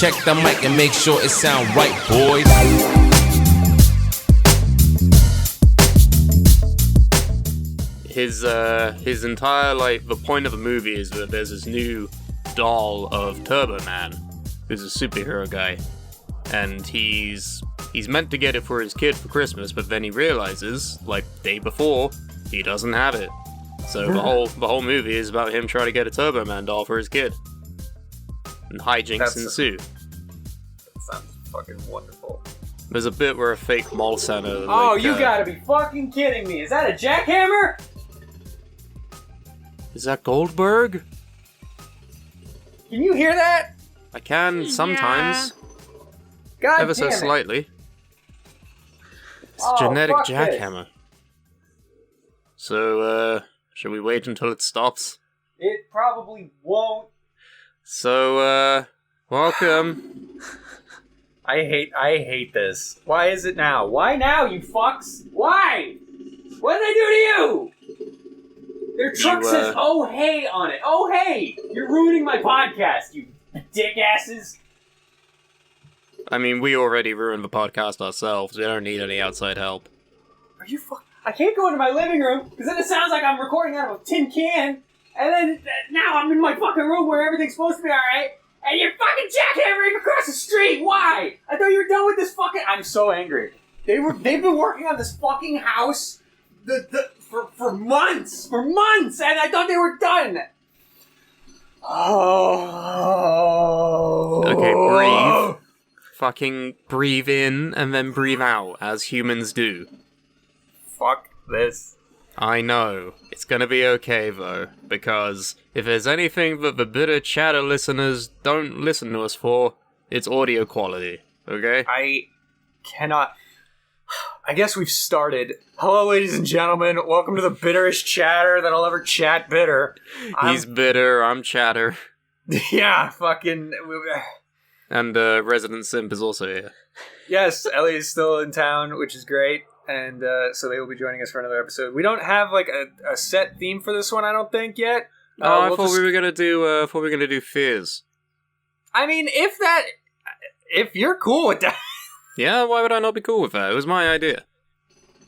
Check the mic and make sure it sound right, boys. His entire, like, the point of the movie is that there's this new doll of Turbo Man, who's a superhero guy, and he's meant to get it for his kid for Christmas, but then he realizes, like, day before, he doesn't have it. So the whole movie is about him trying to get a Turbo Man doll for his kid. And hijinks ensue. That sounds fucking wonderful. There's a bit where a fake mall center... Oh, you gotta be fucking kidding me! Is that a jackhammer? Is that Goldberg? Can you hear that? I can, sometimes. God Ever damn so it. slightly. It's Oh, a genetic fuck this. jackhammer. So, should we wait until it stops? It probably won't. So, welcome. I hate this. Why is it now? Why now, you fucks? Why? What did I do to you? Their truck says, oh hey on it. Oh hey! You're ruining my podcast, you dick asses. I mean, we already ruined the podcast ourselves. We don't need any outside help. Are you I can't go into my living room, because then it sounds like I'm recording out of a tin can, and then now I'm in my fucking room where everything's supposed to be alright, and you're fucking jackhammering across the street! Why? I thought you were done with this fucking... I'm so angry. They've been working on this fucking house for months! For months! And I thought they were done! Oh. Okay, breathe. Fucking breathe in and then breathe out, as humans do. Fuck this. I know. It's gonna be okay, though, because if there's anything that the bitter chatter listeners don't listen to us for, it's audio quality, okay? I cannot... I guess we've started. Hello, ladies and gentlemen. Welcome to the bitterest chatter that I'll ever chat bitter. He's bitter, I'm chatter. Yeah, fucking... And Resident Simp is also here. Yes, Ellie is still in town, which is great. And so they will be joining us for another episode. We don't have like a set theme for this one, I don't think yet. I thought we were gonna do fears. I mean, if you're cool with that, Yeah, why would I not be cool with that? It was my idea.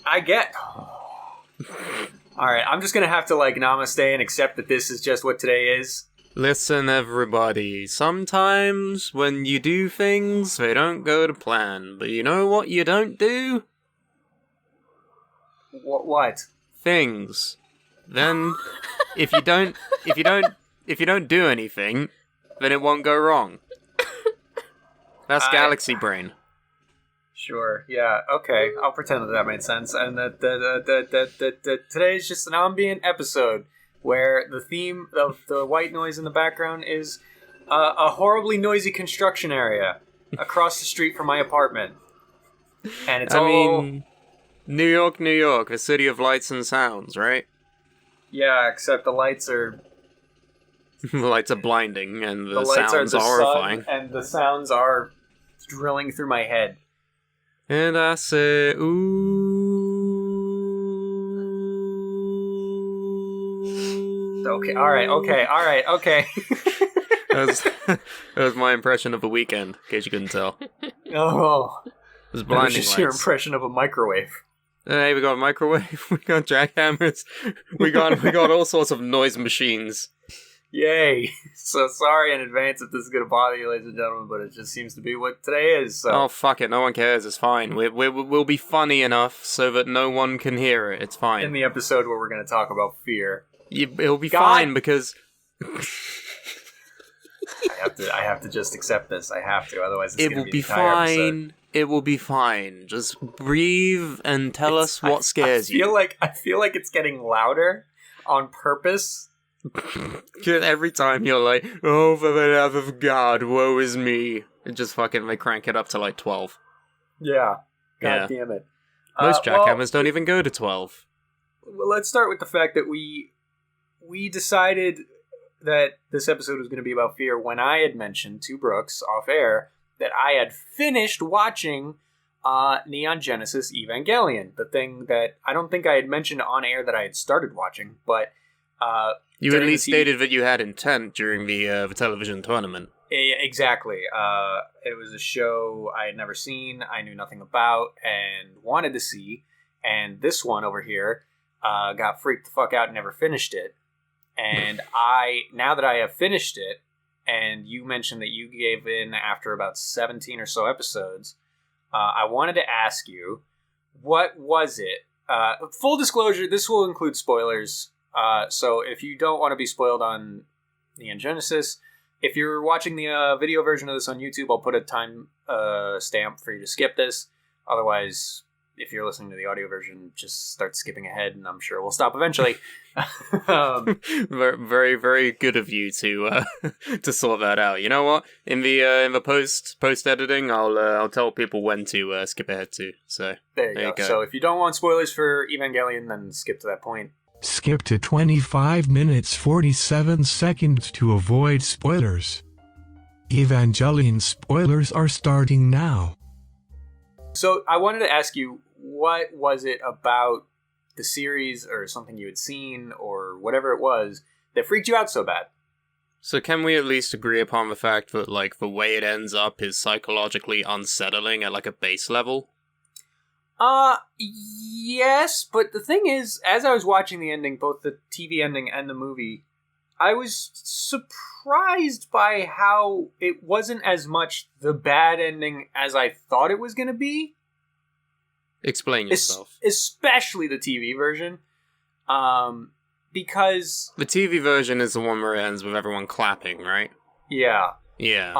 I get. All right, I'm just gonna have to like namaste and accept that this is just what today is. Listen, everybody. Sometimes when you do things, they don't go to plan. But you know what you don't do? What? Things. Then, if you don't do anything, then it won't go wrong. That's Galaxy Brain. Sure. Yeah. Okay. I'll pretend that made sense. And that today's just an ambient episode where the theme of the white noise in the background is a horribly noisy construction area across the street from my apartment. And it's New York, New York, a city of lights and sounds, right? Yeah, except the lights are... The lights are blinding, and the lights sounds are are horrifying. sun, and the sounds are drilling through my head. And I say, ooh. Okay, alright. That was my impression of The Weeknd, in case you couldn't tell. Oh. It was That was blinding just lights. your impression of a microwave. Hey, we got a microwave, we got jackhammers, we got all sorts of noise machines. Yay. So sorry in advance if this is going to bother you, ladies and gentlemen, but it just seems to be what today is. So. Oh, fuck it, no one cares, it's fine. We'll be funny enough so that no one can hear it, it's fine. In the episode where we're going to talk about fear. It'll be fine, because... I have to just accept this. I have to, otherwise it's it going will to be the entire fine. episode. It will be fine. Just breathe and tell us what scares you. I feel like it's getting louder on purpose. Every time you're like, oh, for the love of God, woe is me. And just fucking they crank it up to like 12. Yeah. God damn it. Most jackhammers don't even go to 12. Well, let's start with the fact that we decided that this episode was going to be about fear when I had mentioned to Brooks off air that I had finished watching Neon Genesis Evangelion, the thing that I don't think I had mentioned on air that I had started watching, but you at least stated that you had intent during the television tournament. Exactly. It was a show I had never seen, I knew nothing about, and wanted to see. And this one over here got freaked the fuck out and never finished it. And now that I have finished it, and you mentioned that you gave in after about 17 or so episodes, I wanted to ask you, what was it? Full disclosure, this will include spoilers. So if you don't want to be spoiled on Neon Genesis, if you're watching the video version of this on YouTube, I'll put a time stamp for you to skip this. Otherwise, if you're listening to the audio version, just start skipping ahead, and I'm sure we'll stop eventually. Very, very good of you to to sort that out. You know what? In the post editing, I'll tell people when to skip ahead to. So there you go. So if you don't want spoilers for Evangelion, then skip to that point. Skip to 25 minutes 47 seconds to avoid spoilers. Evangelion spoilers are starting now. So I wanted to ask you, what was it about the series or something you had seen or whatever it was that freaked you out so bad? So can we at least agree upon the fact that, like, the way it ends up is psychologically unsettling at, like, a base level? Yes, but the thing is, as I was watching the ending, both the TV ending and the movie, I was surprised by how it wasn't as much the bad ending as I thought it was going to be. Explain yourself. Especially the TV version. Because... The TV version is the one where it ends with everyone clapping, right? Yeah. Yeah.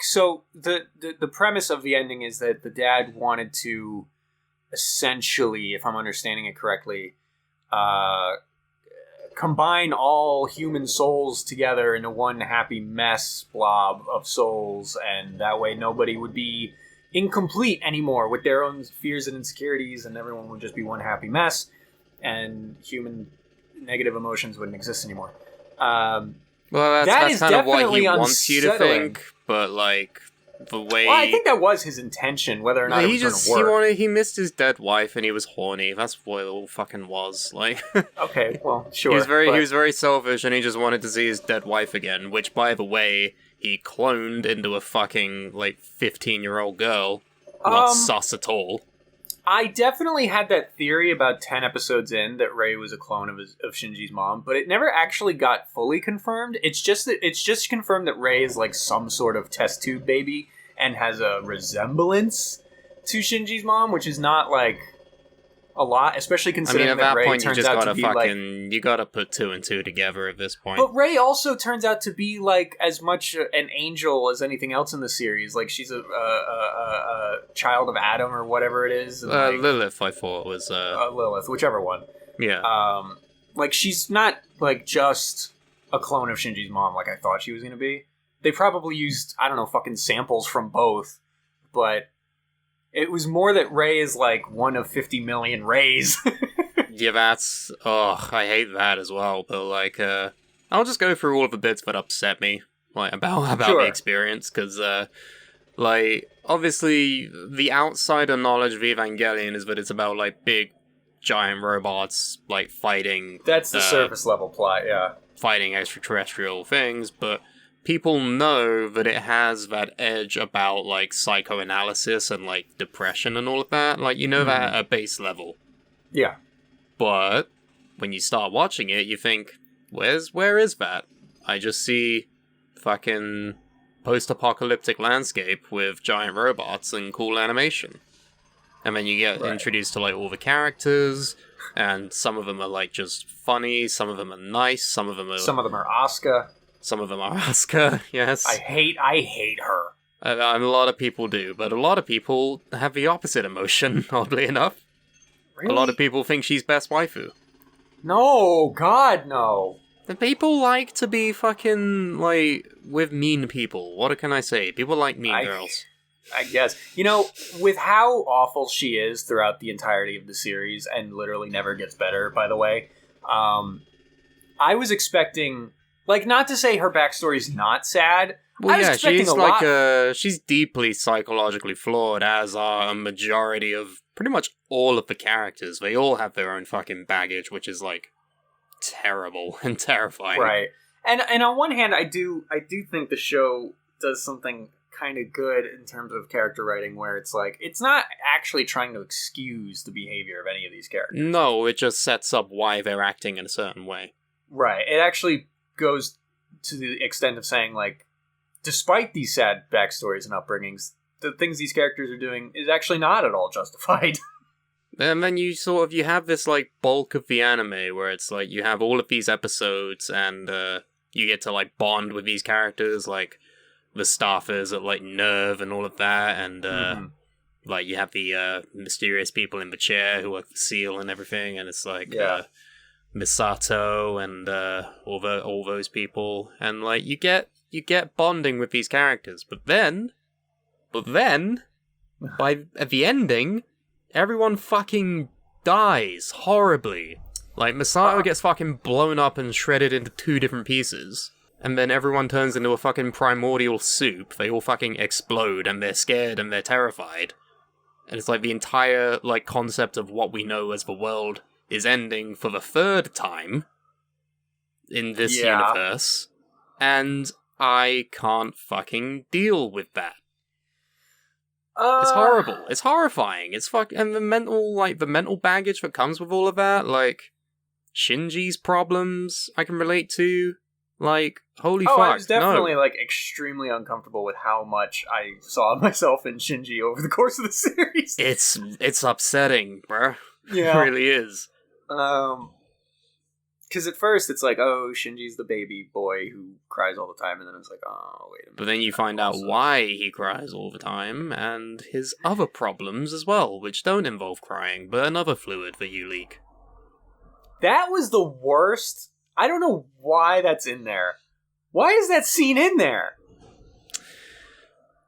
So the premise of the ending is that the dad wanted to essentially, if I'm understanding it correctly, combine all human souls together into one happy mess blob of souls, and that way nobody would be incomplete anymore with their own fears and insecurities, and everyone would just be one happy mess, and human negative emotions wouldn't exist anymore. Well, that's kind of what he wants you to think, but, like, the way... Well, I think that was his intention, whether or not it was going to work. He missed his dead wife, and he was horny. That's what it all fucking was. Like, okay, well, sure. He was very selfish, and he just wanted to see his dead wife again, which, by the way, he cloned into a fucking, like, 15-year-old girl. Not sus at all. I definitely had that theory about 10 episodes in that Rei was a clone of Shinji's mom, but it never actually got fully confirmed. It's just confirmed that Rei is like some sort of test tube baby and has a resemblance to Shinji's mom, which is not like a lot, especially considering at that Rei point you turns just out gotta to be you gotta put two and two together at this point. But Rei also turns out to be like as much an angel as anything else in the series. Like she's a child of Adam or whatever it is. And Lilith, I thought was Lilith, whichever one. Yeah. Like she's not like just a clone of Shinji's mom, like I thought she was gonna be. They probably used fucking samples from both, but it was more that Rei is like one of 50 million Reis. Yeah, that's... I hate that as well, but, like, I'll just go through all of the bits that upset me, like, about Sure. the experience, because, like, obviously, the outsider knowledge of Evangelion is that it's about, like, big, giant robots, like, fighting... That's the surface level plot, yeah. Fighting extraterrestrial things, but people know that it has that edge about, like, psychoanalysis and, like, depression and all of that. Like, you know that at a base level. Yeah. But when you start watching it, you think, where is that? I just see fucking post-apocalyptic landscape with giant robots and cool animation. And then you get introduced to, like, all the characters, and some of them are, like, just funny, some of them are nice, some of them are Asuka. Some of them are Asuka, yes. I hate her. A lot of people do, but a lot of people have the opposite emotion, oddly enough. Really? A lot of people think she's best waifu. No, God, no. The people like to be fucking, like, with mean people. What can I say? People like mean girls. I guess. You know, with how awful she is throughout the entirety of the series, and literally never gets better, by the way, I was expecting... Like, not to say her backstory's not sad. Well, yeah, she's like she's deeply psychologically flawed, as are a majority of pretty much all of the characters. They all have their own fucking baggage, which is, like, terrible and terrifying. Right. And on one hand, I do think the show does something kind of good in terms of character writing, where it's like it's not actually trying to excuse the behavior of any of these characters. No, it just sets up why they're acting in a certain way. Right. It actually goes to the extent of saying, like, despite these sad backstories and upbringings, the things these characters are doing is actually not at all justified. And then you have this, like, bulk of the anime where it's like you have all of these episodes and you get to, like, bond with these characters, like the staffers at, like, Nerve and all of that, and like you have the mysterious people in the chair who are the seal and everything, and it's like Misato and all those people, and like you get bonding with these characters, but then at the ending, everyone fucking dies horribly. Like Misato gets fucking blown up and shredded into 2 different pieces, and then everyone turns into a fucking primordial soup. They all fucking explode, and they're scared and they're terrified. And it's like the entire like concept of what we know as the world is ending for the 3rd time in this universe, and I can't fucking deal with that. It's horrible. It's horrifying. It's and the mental baggage that comes with all of that, like Shinji's problems I can relate to. Like, holy fuck, I was definitely, no. like, extremely uncomfortable with how much I saw myself in Shinji over the course of the series. It's upsetting, bruh. Yeah. It really is. Because at first it's like, oh, Shinji's the baby boy who cries all the time, and then it's like, oh, wait a minute. But then you find out why he cries all the time, and his other problems as well, which don't involve crying, but another fluid that you leak. That was the worst. I don't know why that's in there. Why is that scene in there?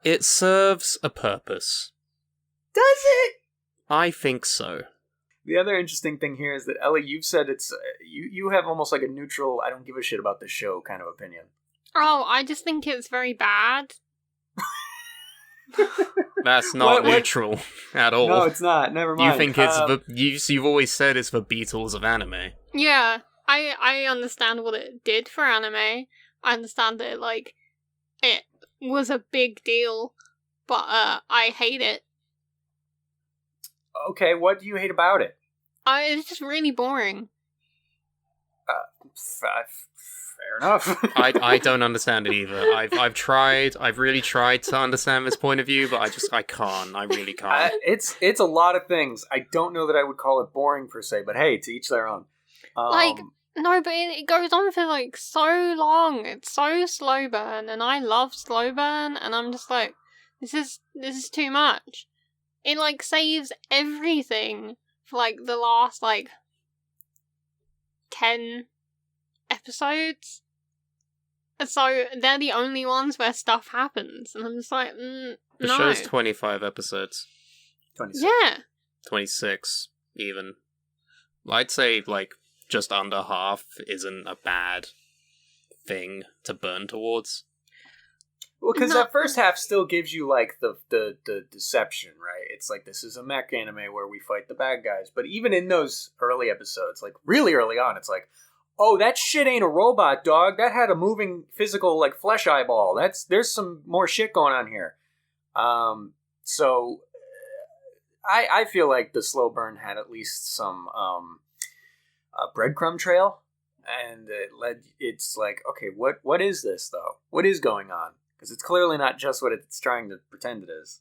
It serves a purpose. Does it? I think so. The other interesting thing here is that, Ellie, you've said it's... You have almost like a neutral, I don't give a shit about this show kind of opinion. Oh, I just think it's very bad. That's not neutral at all. No, it's not. Never mind. You think it's you've always said it's the Beatles of anime. Yeah, I understand what it did for anime. I understand that it was a big deal, but I hate it. Okay, what do you hate about it? It's just really boring. Fair enough. I don't understand it either. I've really tried to understand this point of view, but I can't. I really can't. It's a lot of things. I don't know that I would call it boring per se, but hey, to each their own. No, but it goes on for so long. It's so slow burn, and I love slow burn, and I'm just like, this is too much. It saves everything for the last 10 episodes. And so they're the only ones where stuff happens, and I'm just like, no. The show's 25 episodes. 26. Yeah. 26, even. I'd say, just under half isn't a bad thing to burn towards. Well, because that first half still gives you, the deception, right? It's this is a mech anime where we fight the bad guys. But even in those early episodes, really early on, it's oh, that shit ain't a robot, dog. That had a moving physical, flesh eyeball. There's some more shit going on here. So I feel like the slow burn had at least some a breadcrumb trail, and it's okay, what is this though? What is going on? Because it's clearly not just what it's trying to pretend it is.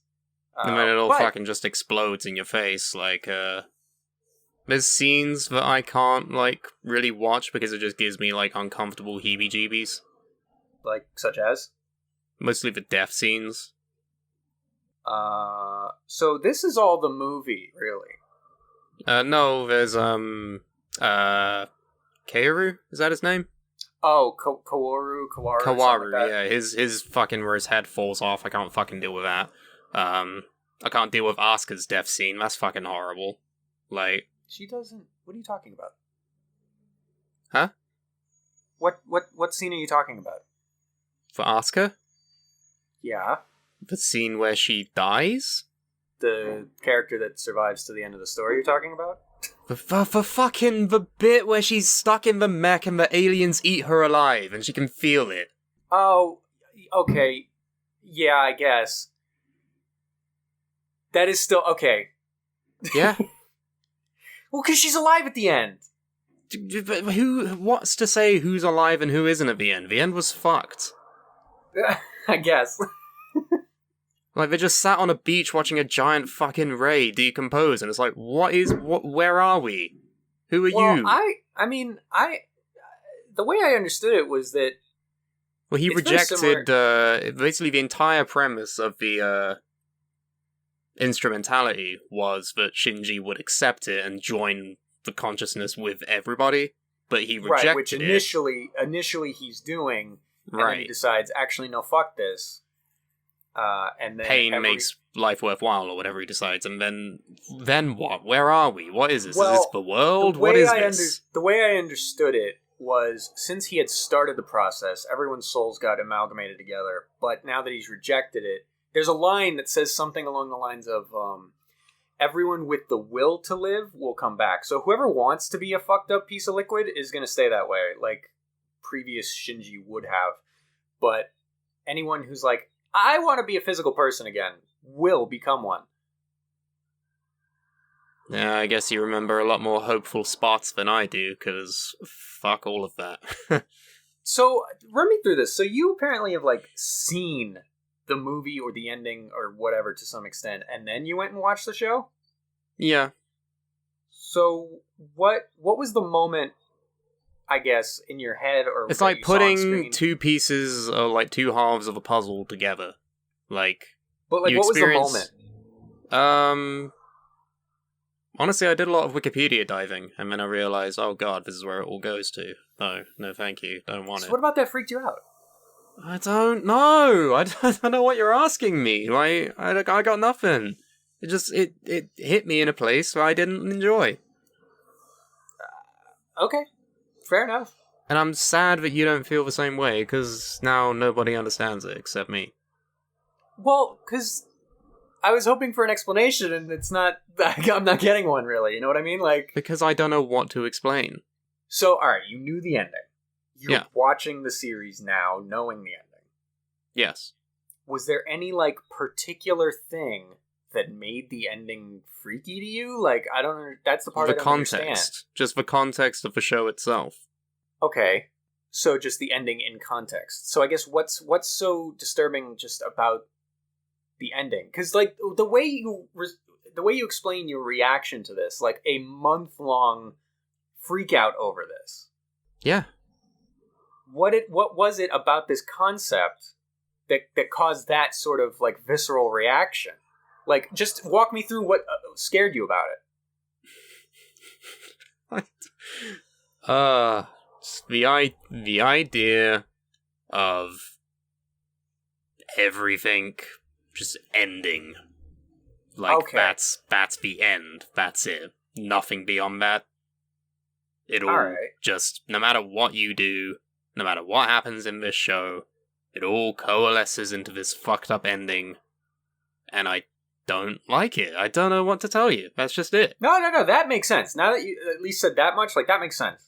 And then it all fucking just explodes in your face. There's scenes that I can't really watch because it just gives me uncomfortable heebie-jeebies. Such as? Mostly the death scenes. So this is all the movie, really? No, there's Kaoru? Is that his name? Oh, Kawaru. Kawaru, yeah. His fucking where his head falls off. I can't fucking deal with that. I can't deal with Asuka's death scene. That's fucking horrible. She doesn't. What are you talking about? Huh? What scene are you talking about? For Asuka? Yeah. The scene where she dies? The character that survives to the end of the story you're talking about? For fucking the bit where she's stuck in the mech and the aliens eat her alive and she can feel it. Oh, okay. Yeah, I guess. That is still... Okay. Yeah? Well, because she's alive at the end. But what's to say who's alive and who isn't at the end? The end was fucked. I guess. Like, they just sat on a beach watching a giant fucking ray decompose, and it's like, where are we? Who are you? I mean, the way I understood it was that... Well, he it's rejected, basically the entire premise of the, instrumentality was that Shinji would accept it and join the consciousness with everybody, but he rejected right, which initially he's doing, and then he decides, actually, no, fuck this. And then pain makes life worthwhile, or whatever he decides, and then what? Where are we? What is this? Is this the world? What is this? The way I understood it was, since he had started the process, everyone's souls got amalgamated together, but now that he's rejected it, there's a line that says something along the lines of, everyone with the will to live will come back. So whoever wants to be a fucked up piece of liquid is going to stay that way, like previous Shinji would have. But anyone who's like, I want to be a physical person again, will become one. Yeah, I guess you remember a lot more hopeful spots than I do, because fuck all of that. So, run me through this. So you apparently have, like, seen the movie or the ending or whatever to some extent, and then you went and watched the show? Yeah. So, what was the moment, I guess, in your head, or it's that like you saw on putting screen? two pieces, or like two halves of a puzzle together. Like, But, like, what was the moment? Honestly, I did a lot of Wikipedia diving, and then I realized, oh god, this is where it all goes to. No, thank you, don't want So it. what about that freaked you out? I don't know. I don't know what you're asking me. Like, I got nothing. It hit me in a place where I didn't enjoy. Okay, fair enough. And I'm sad that you don't feel the same way, because now nobody understands it except me. Well, because I was hoping for an explanation, and it's not... I'm not getting one, really. You know what I mean? Like, Because I don't know what to explain. so, alright, you knew the ending. You're Yeah. watching the series now, knowing the ending. Yes. Was there any, like, particular thing that made the ending freaky to you? Like, I don't... That's the part The I don't context. understand. Just the context of the show itself. Okay, so just the ending in context. So I guess what's so disturbing just about the ending? Because, like, the way you explain your reaction to this, like a month-long freak out over this. Yeah. What was it about this concept that caused that sort of, like, visceral reaction? Like, just walk me through what scared you about it. The idea of everything just ending. Like, Okay. that's the end. That's it. Nothing beyond that. It all Alright. just, no matter what you do, no matter what happens in this show, it all coalesces into this fucked up ending, and I don't like it. I don't know what to tell you. That's just it. No, that makes sense. Now that you at least said that much, like, that makes sense.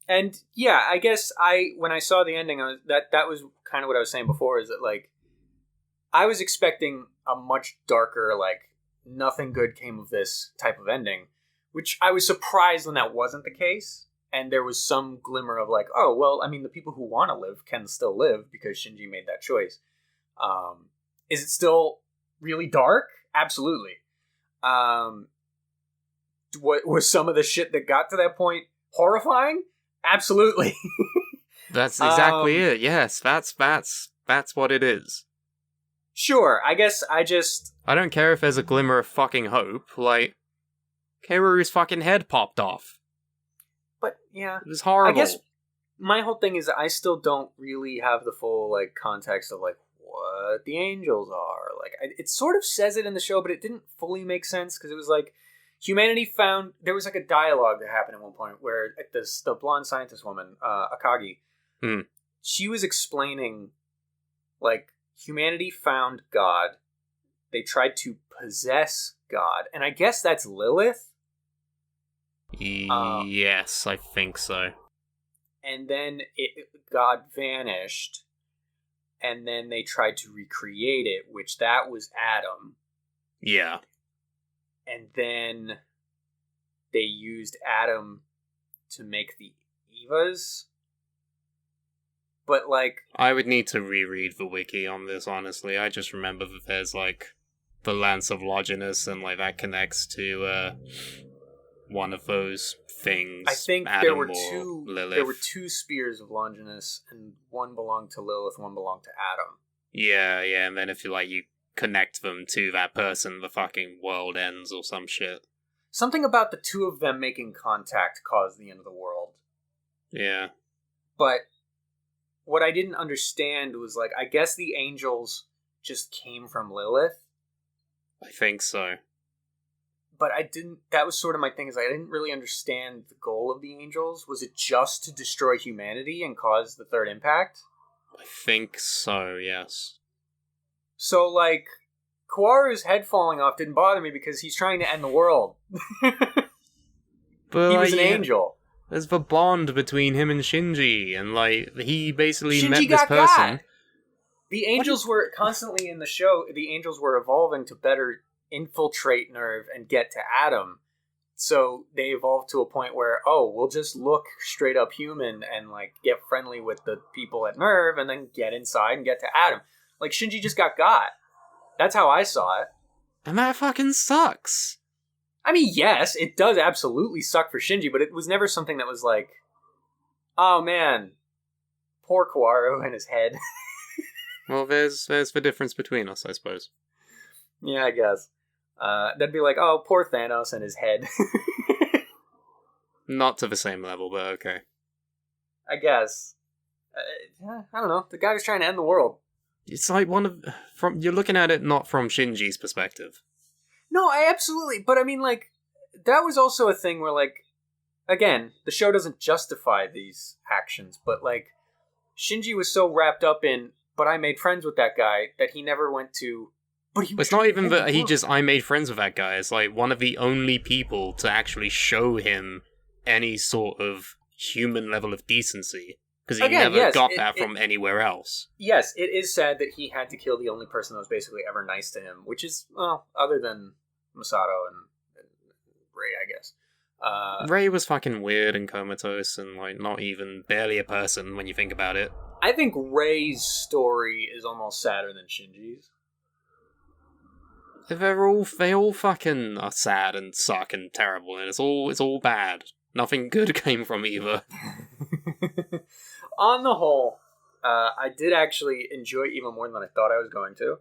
And yeah, I guess when I saw the ending, that was kind of what I was saying before, is that, like, I was expecting a much darker, like, nothing good came of this type of ending, which I was surprised when that wasn't the case, and there was some glimmer of, like, oh, well, I mean, the people who want to live can still live because Shinji made that choice. Is it still really dark? Absolutely. What was some of the shit that got to that point horrifying? Absolutely. That's exactly it. Yes, that's what it is. Sure, I guess I don't care if there's a glimmer of fucking hope. Like, Keiru's fucking head popped off. But yeah, It was horrible. I guess my whole thing is that I still don't really have the full, like, context of, like, what the angels are. Like, it sort of says it in the show, but it didn't fully make sense, because it was like humanity found... There was, like, a dialogue that happened at one point where the blonde scientist woman, Akagi, she was explaining, like, humanity found God, they tried to possess God, and I guess that's Lilith. Yes, I think so. And then God vanished, and then they tried to recreate it, which that was Adam. Yeah. And then they used Adam to make the Evas. But, like... I would need to reread the wiki on this, honestly. I just remember that there's, like, the Lance of Longinus, and, like, that connects to, one of those things. I think Adam there were or Lilith. There were two spears of Longinus, and one belonged to Lilith, one belonged to Adam. Yeah, and then if you connect them to that person, the fucking world ends or some shit. Something about the two of them making contact caused the end of the world. Yeah. But what I didn't understand was, like, I guess the angels just came from Lilith. I think so. But that was sort of my thing, is I didn't really understand the goal of the angels. Was it just to destroy humanity and cause the third impact? I think so, yes. So, like, Kawaru's head falling off didn't bother me because he's trying to end the world. But he was an angel. There's the bond between him and Shinji, and, like, he basically Shinji met this got person. God. The angels were constantly in the show, the angels were evolving to better infiltrate Nerve and get to Adam. So they evolved to a point where, we'll just look straight up human and, like, get friendly with the people at Nerve and then get inside and get to Adam. Like, Shinji just got. That's how I saw it. And that fucking sucks. I mean, yes, it does absolutely suck for Shinji, but it was never something that was like, oh man, poor Kawaru and his head. Well, there's the difference between us, I suppose. Yeah, I guess. That'd be like, oh, poor Thanos and his head. Not to the same level, but okay. I guess. I don't know. The guy was trying to end the world. It's like you're looking at it not from Shinji's perspective. No, I absolutely. But I mean, like, that was also a thing where, like, again, the show doesn't justify these actions, but, like, Shinji was so wrapped up in, but I made friends with that guy, that he never went to. But it's not even that I made friends with that guy. It's like one of the only people to actually show him any sort of human level of decency. Because he never got that from anywhere else. Yes, it is sad that he had to kill the only person that was basically ever nice to him, which is, well, other than Masato and Rei, I guess. Rei was fucking weird and comatose and, like, not even barely a person when you think about it. I think Rei's story is almost sadder than Shinji's. They all fucking are sad and suck and terrible, and it's all bad. Nothing good came from either. On the whole, I did actually enjoy it even more than I thought I was going to.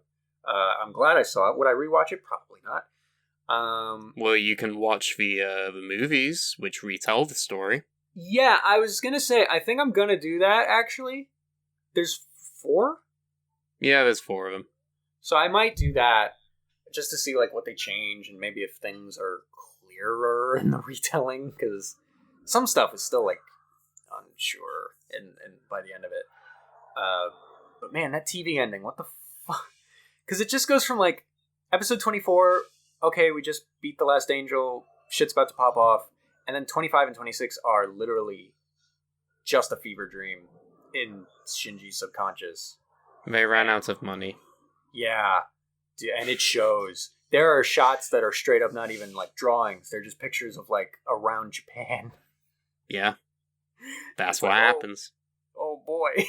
I'm glad I saw it. Would I rewatch it? Probably not. Well, you can watch the movies, which retell the story. Yeah, I was gonna say, I think I'm gonna do that, actually. There's 4? Yeah, there's 4 of them. So I might do that, just to see, like, what they change, and maybe if things are clearer in the retelling, because some stuff is still, like, unsure and by the end of it. But man, that TV ending, what the fuck? Because it just goes from, like, episode 24, okay, we just beat the last angel, shit's about to pop off, and then 25 and 26 are literally just a fever dream in Shinji's subconscious. They ran out of money. Yeah, and it shows. There are shots that are straight up not even, like, drawings. They're just pictures of, like, around Japan. Yeah. That's what happens. Oh boy.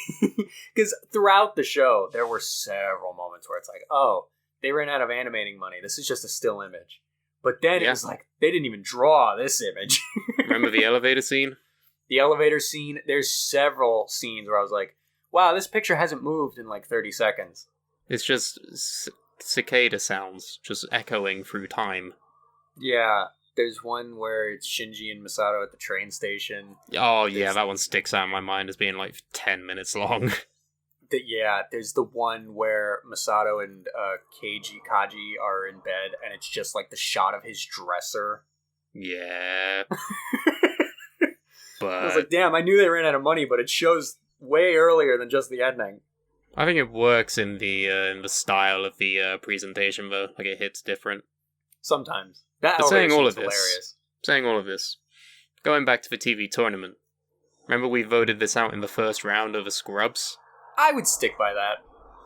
Because throughout the show, there were several moments where it's like, oh, they ran out of animating money. This is just a still image. But then it was like, they didn't even draw this image. Remember the elevator scene? The elevator scene, there's several scenes where I was like, wow, this picture hasn't moved in like 30 seconds. It's just cicada sounds just echoing through time. Yeah. There's one where it's Shinji and Masato at the train station. Oh, yeah, that one sticks out in my mind as being like 10 minutes long. There's the one where Masato and Kaji are in bed, and it's just like the shot of his dresser. Yeah. But I was like, damn, I knew they ran out of money, but it shows way earlier than just the ending. I think it works in the style of the presentation, though. Like, it hits different. Sometimes. That But saying all of seems this, hilarious. saying all of this, going back to the TV tournament. Remember we voted this out in the first round over Scrubs? I would stick by that.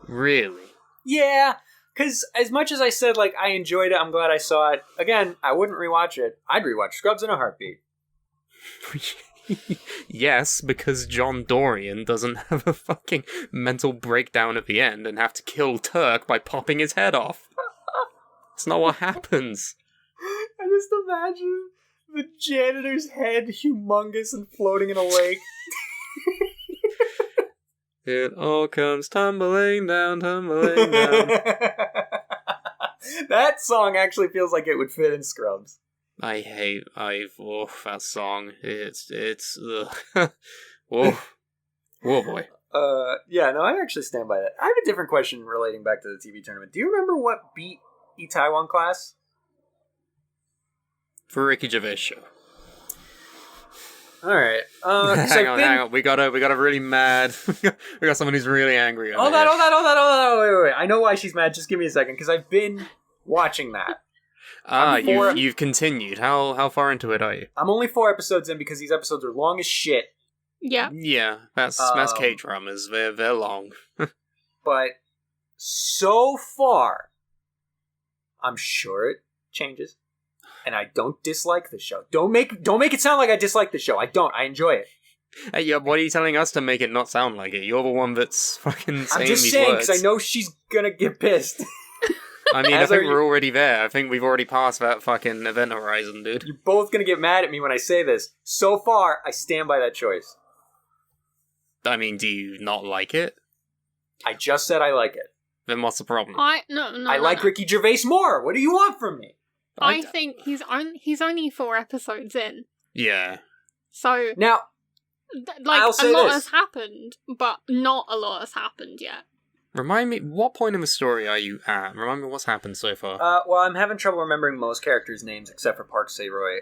Really? Yeah, because as much as I said, like, I enjoyed it, I'm glad I saw it, again, I wouldn't rewatch it. I'd rewatch Scrubs in a heartbeat. Yes, because John Dorian doesn't have a fucking mental breakdown at the end and have to kill Turk by popping his head off. It's not what happens. I just imagine the janitor's head humongous and floating in a lake. It all comes tumbling down, tumbling down. That song actually feels like it would fit in Scrubs. That song. It's, ugh. Whoa. Whoa, boy. Yeah, no, I actually stand by that. I have a different question relating back to the TV tournament. Do you remember what beat Itaewon Class? For Ricky Gervais show. Alright. Hang on. We got a really mad... we got someone who's really angry. Hold on. Wait. I know why she's mad. Just give me a second, because I've been watching that. You've continued. How far into it are you? I'm only 4 episodes in because these episodes are long as shit. Yeah. Yeah, that's K-dramas. They're long. But so far, I'm sure it changes. And I don't dislike the show. Don't make it sound like I dislike the show. I don't. I enjoy it. Hey, yeah, what are you telling us to make it not sound like it? You're the one that's fucking saying I'm just these saying, words. because I know she's gonna get pissed. I mean, I think we're already there. I think we've already passed that fucking event horizon, dude. You're both gonna get mad at me when I say this. So far, I stand by that choice. I mean, do you not like it? I just said I like it. Then what's the problem? I like Ricky Gervais more. What do you want from me? I think he's only 4 episodes in. Yeah. So now, a lot has happened, but not a lot has happened yet. Remind me, what point in the story are you at? Remind me what's happened so far. Well, I'm having trouble remembering most characters' names except for Park Se-roy.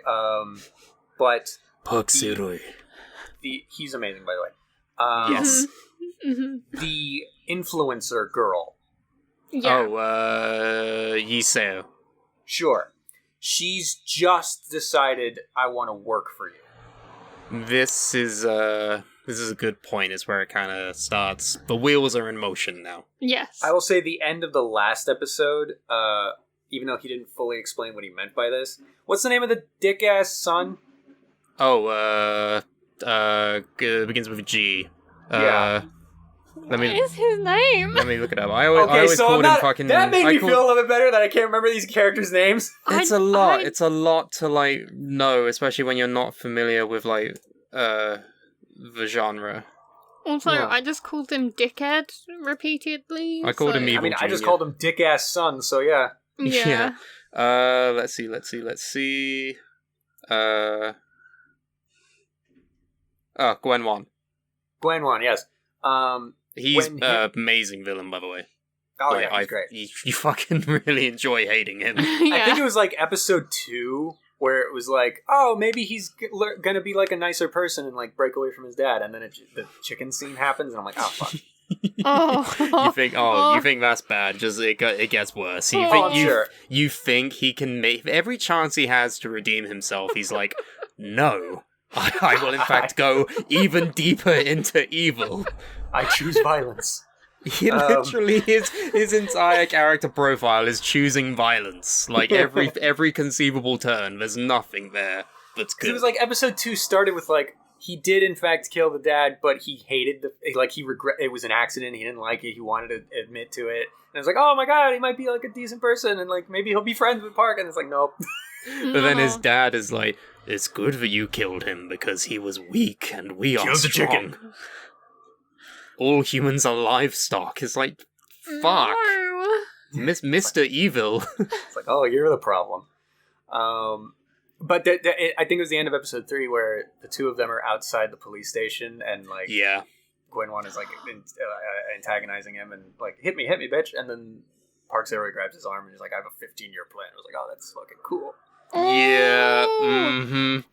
But Park Se-roy. He's amazing, by the way. Yes. The influencer girl. Yeah. Oh, Yiseo. Sure. She's just decided, I want to work for you. This is a good point. Is where it kind of starts. The wheels are in motion now. Yes. I will say the end of the last episode, even though he didn't fully explain what he meant by this. What's the name of the dick-ass son? Oh, begins with a G. Yeah. What is his name? Let me look it up. I always called him fucking... That made me feel a little bit better that I can't remember these characters' names. It's a lot to, like, know, especially when you're not familiar with, like, the genre. Also, yeah. I just called him Dickhead repeatedly. I called him Evil I just called him Dick-ass son, so yeah. Yeah. Let's see. Gwen Wan. Gwen Wan, yes. He's an amazing villain, by the way. Oh, yeah, he's great. You fucking really enjoy hating him. Yeah. I think it was like episode 2 where it was like, oh, maybe he's gonna be like a nicer person and like break away from his dad, and then the chicken scene happens, and I'm like, oh, fuck. You think that's bad? Just it gets worse. You think he can make every chance he has to redeem himself. He's like, no, I will in fact go even deeper into evil. I choose violence. He literally his entire character profile is choosing violence. Like every conceivable turn, there's nothing there that's good. It was like episode 2 started with like he did in fact kill the dad, but he hated it was an accident. He didn't like it. He wanted to admit to it. And it's like, oh my god, he might be like a decent person, and like maybe he'll be friends with Park. And it's like, nope. But then his dad is like, it's good that you killed him because he was weak and we are strong. Chicken. All humans are livestock. It's like, fuck. No. Mr. Evil. It's like, oh, you're the problem. But I think it was the end of episode 3 where the two of them are outside the police station and like, yeah, Gwen Wan is like antagonizing him and like, hit me, bitch. And then Park Se-roy grabs his arm and he's like, I have a 15-year plan. I was like, oh, that's fucking cool. Yeah.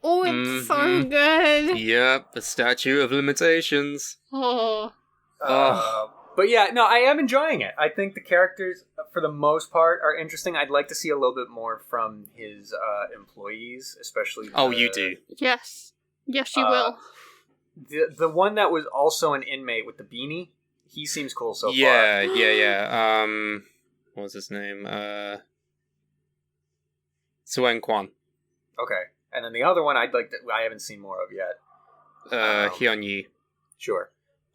Oh, it's so good. Yep, the statute of limitations. Oh. But yeah, no, I am enjoying it. I think the characters, for the most part, are interesting. I'd like to see a little bit more from his employees, especially. Oh, you do. Yes. Yes, you will. The one that was also an inmate with the beanie, he seems cool so far. Yeah. What was his name? Suen Kwan. Okay, and then the other one I haven't seen more of yet. Hyun Yi. Sure.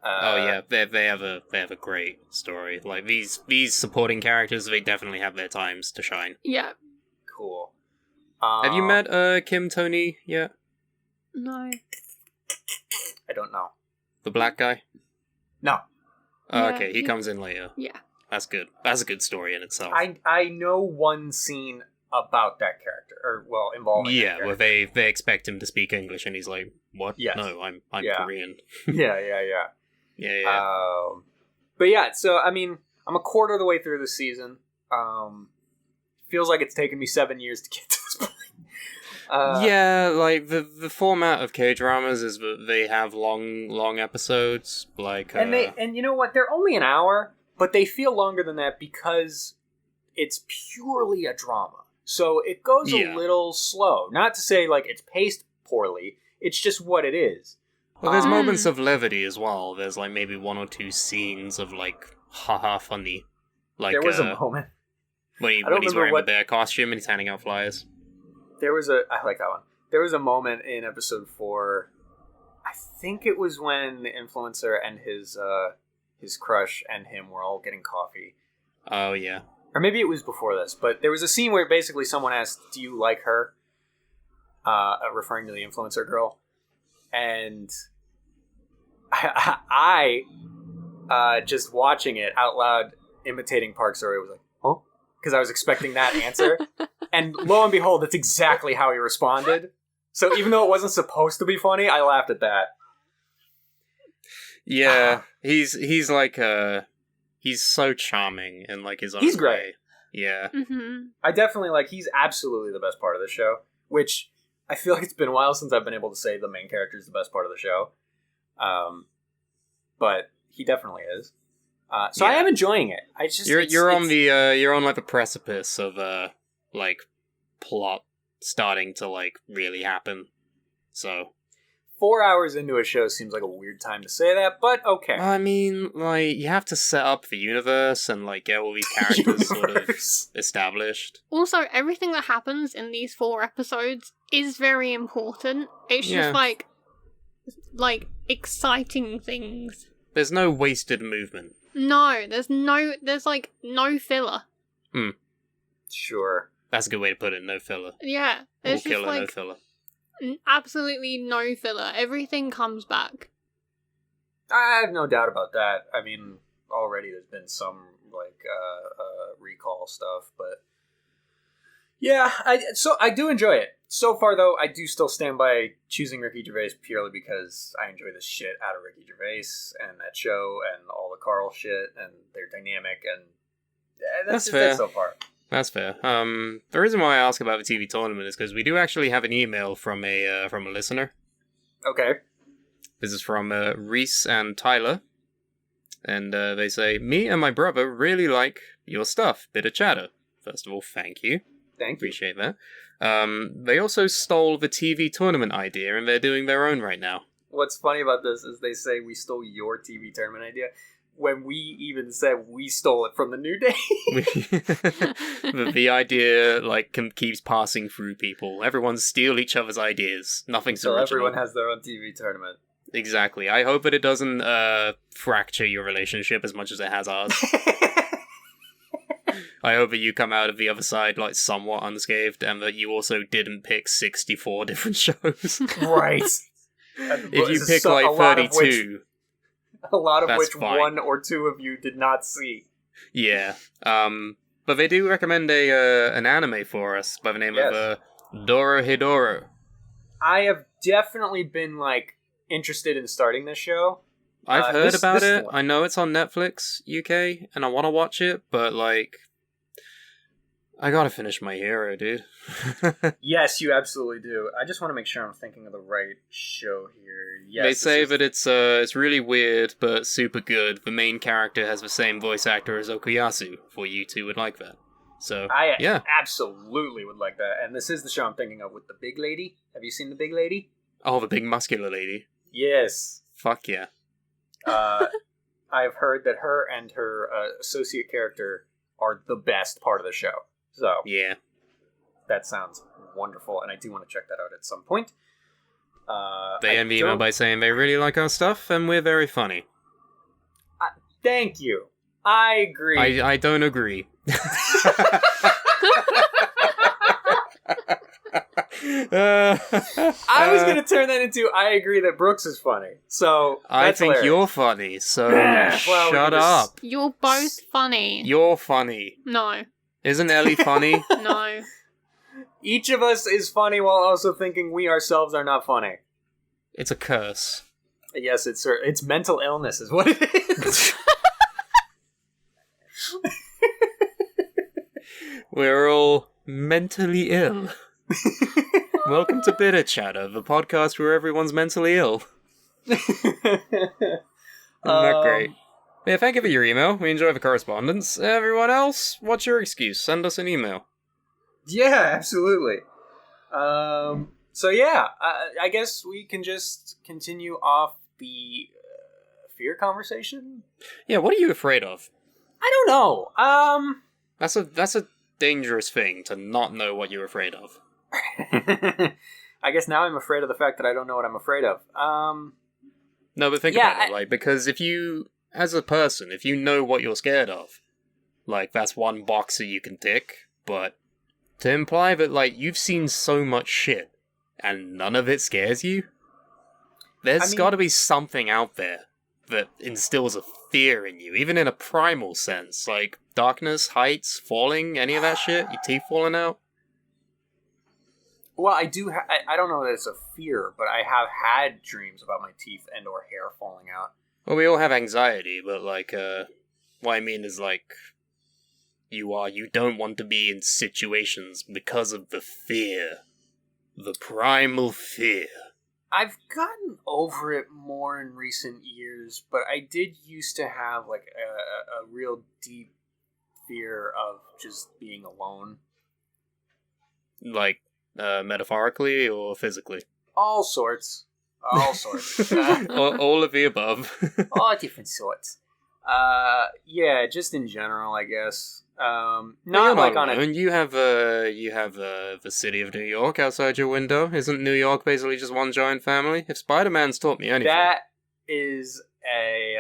Oh yeah, they have a great story. Like these supporting characters, they definitely have their times to shine. Yeah. Cool. Have you met Kim Tony yet? No. I don't know. The black guy? No. Oh, Yeah, okay, he comes in later. Yeah. That's good. That's a good story in itself. I know one scene about that character, or well, involving. Yeah, that where they expect him to speak English, and he's like, "What? Yes. No, I'm Yeah. Korean." Yeah. Yeah. But yeah, so I mean, I'm a quarter of the way through the season. Feels like it's taken me 7 years to get to this point. Yeah, like the format of K-dramas is that they have long episodes, like and you know what? They're only an hour, but they feel longer than that because it's purely a drama. So it goes a little slow. Not to say like it's paced poorly. It's just what it is. Well, there's moments of levity as well. There's like maybe one or two scenes of like haha funny. Like There was a moment. when he's remember wearing what- a bear costume and he's handing out flyers. I like that one. There was a moment in episode 4. I think it was when the influencer and his crush and him were all getting coffee. Oh yeah. Or maybe it was before this, but there was a scene where basically someone asked, "Do you like her?" Referring to the influencer girl. And I just watching it out loud, imitating Park Seo-rae, was like, "Huh?" Because I was expecting that answer. And lo and behold, that's exactly how he responded. So even though it wasn't supposed to be funny, I laughed at that. Yeah, he's like he's so charming in like his own He's great. way. Yeah. Mm-hmm. I definitely he's absolutely the best part of the show, which I feel like it's been a while since I've been able to say the main character is the best part of the show. But he definitely is. So I am enjoying it. I just You're on like the precipice of like plot starting to like really happen. So 4 hours into a show seems like a weird time to say that, but okay. I mean, like you have to set up the universe and like get all these characters sort of Universe. established. Also, everything that happens in these 4 episodes is very important. It's Yeah. just like exciting things. There's no wasted movement. No, there's like no filler. Sure. That's a good way to put it. No filler. Yeah, All there's just killer, no like filler. absolutely no filler. Everything comes back. I have no doubt about that. I mean, already there's been some recall stuff, but yeah, I do enjoy it. So far, though, I do still stand by choosing Ricky Gervais purely because I enjoy the shit out of Ricky Gervais and that show and all the Carl shit and their dynamic, and That's just fair. it so far. That's fair. The reason why I ask about the TV tournament is because we do actually have an email from a listener. Okay. This is from Reese and Tyler, and they say, "Me and my brother really like your stuff. Bit of chatter. First of all, thank you. Thank you. Appreciate that. They also stole the TV tournament idea, and they're doing their own right now." What's funny about this is they say we stole your TV tournament idea when we even said we stole it from the New Day. the idea like keeps passing through people. Everyone steal each other's ideas. Nothing's So original. everyone has their own TV tournament. Exactly. I hope that it doesn't fracture your relationship as much as it has ours. I hope that you come out of the other side like somewhat unscathed, and that you also didn't pick 64 different shows. Right. If you pick like 32, a lot of that's which fine. one or two of you did not see. yeah. But they do recommend an anime for us by the name of Dorohedoro. I have definitely been interested in starting this show. I've heard this about is it. the one. I know it's on Netflix UK, and I want to watch it, but I gotta finish my hero, dude. Yes, you absolutely do. I just want to make sure I'm thinking of the right show here. Yes, They say that it's really weird, but super good. The main character has the same voice actor as Okuyasu, for you two would like that. So, I yeah. absolutely would like that. And this is the show I'm thinking of with the big lady. Have you seen the big lady? Oh, the big muscular lady. Yes. Fuck yeah. I've heard that her and her associate character are the best part of the show. So, Yeah. that sounds wonderful, and I do want to check that out at some point. They end the email by saying they really like our stuff, and we're very funny. Thank you. I agree. I don't agree. I was going to turn that into I agree that Brooks is funny. So, I that's think hilarious. you're funny, so Well, we shut can just- up. You're both funny. You're funny. No. Isn't Ellie funny? No. Each of us is funny while also thinking we ourselves are not funny. It's a curse. Yes, it's mental illness is what it is. We're all mentally ill. Welcome to Bitter Chatter, the podcast where everyone's mentally ill. Isn't that great? Yeah, thank you for your email. We enjoy the correspondence. Everyone else, what's your excuse? Send us an email. Yeah, absolutely. So yeah, I guess we can just continue off the fear conversation. Yeah, what are you afraid of? I don't know. That's a dangerous thing to not know what you're afraid of. I guess now I'm afraid of the fact that I don't know what I'm afraid of. No, but think about it, like, because if you, as a person, if you know what you're scared of, like, that's one box that you can tick, but to imply that, like, you've seen so much shit, and none of it scares you, there's gotta be something out there that instills a fear in you, even in a primal sense, like, darkness, heights, falling, any of that shit, your teeth falling out. Well, I do. I don't know that it's a fear, but I have had dreams about my teeth and or hair falling out. Well, we all have anxiety, but, like, what I mean is, like, you don't want to be in situations because of the fear. The primal fear. I've gotten over it more in recent years, but I did used to have, like, a real deep fear of just being alone. Like, metaphorically or physically? All sorts. All sorts. all of the above. All different sorts. Yeah, just in general, I guess. Not like on a... And you have the city of New York outside your window. Isn't New York basically just one giant family? If Spider-Man's taught me anything... That is a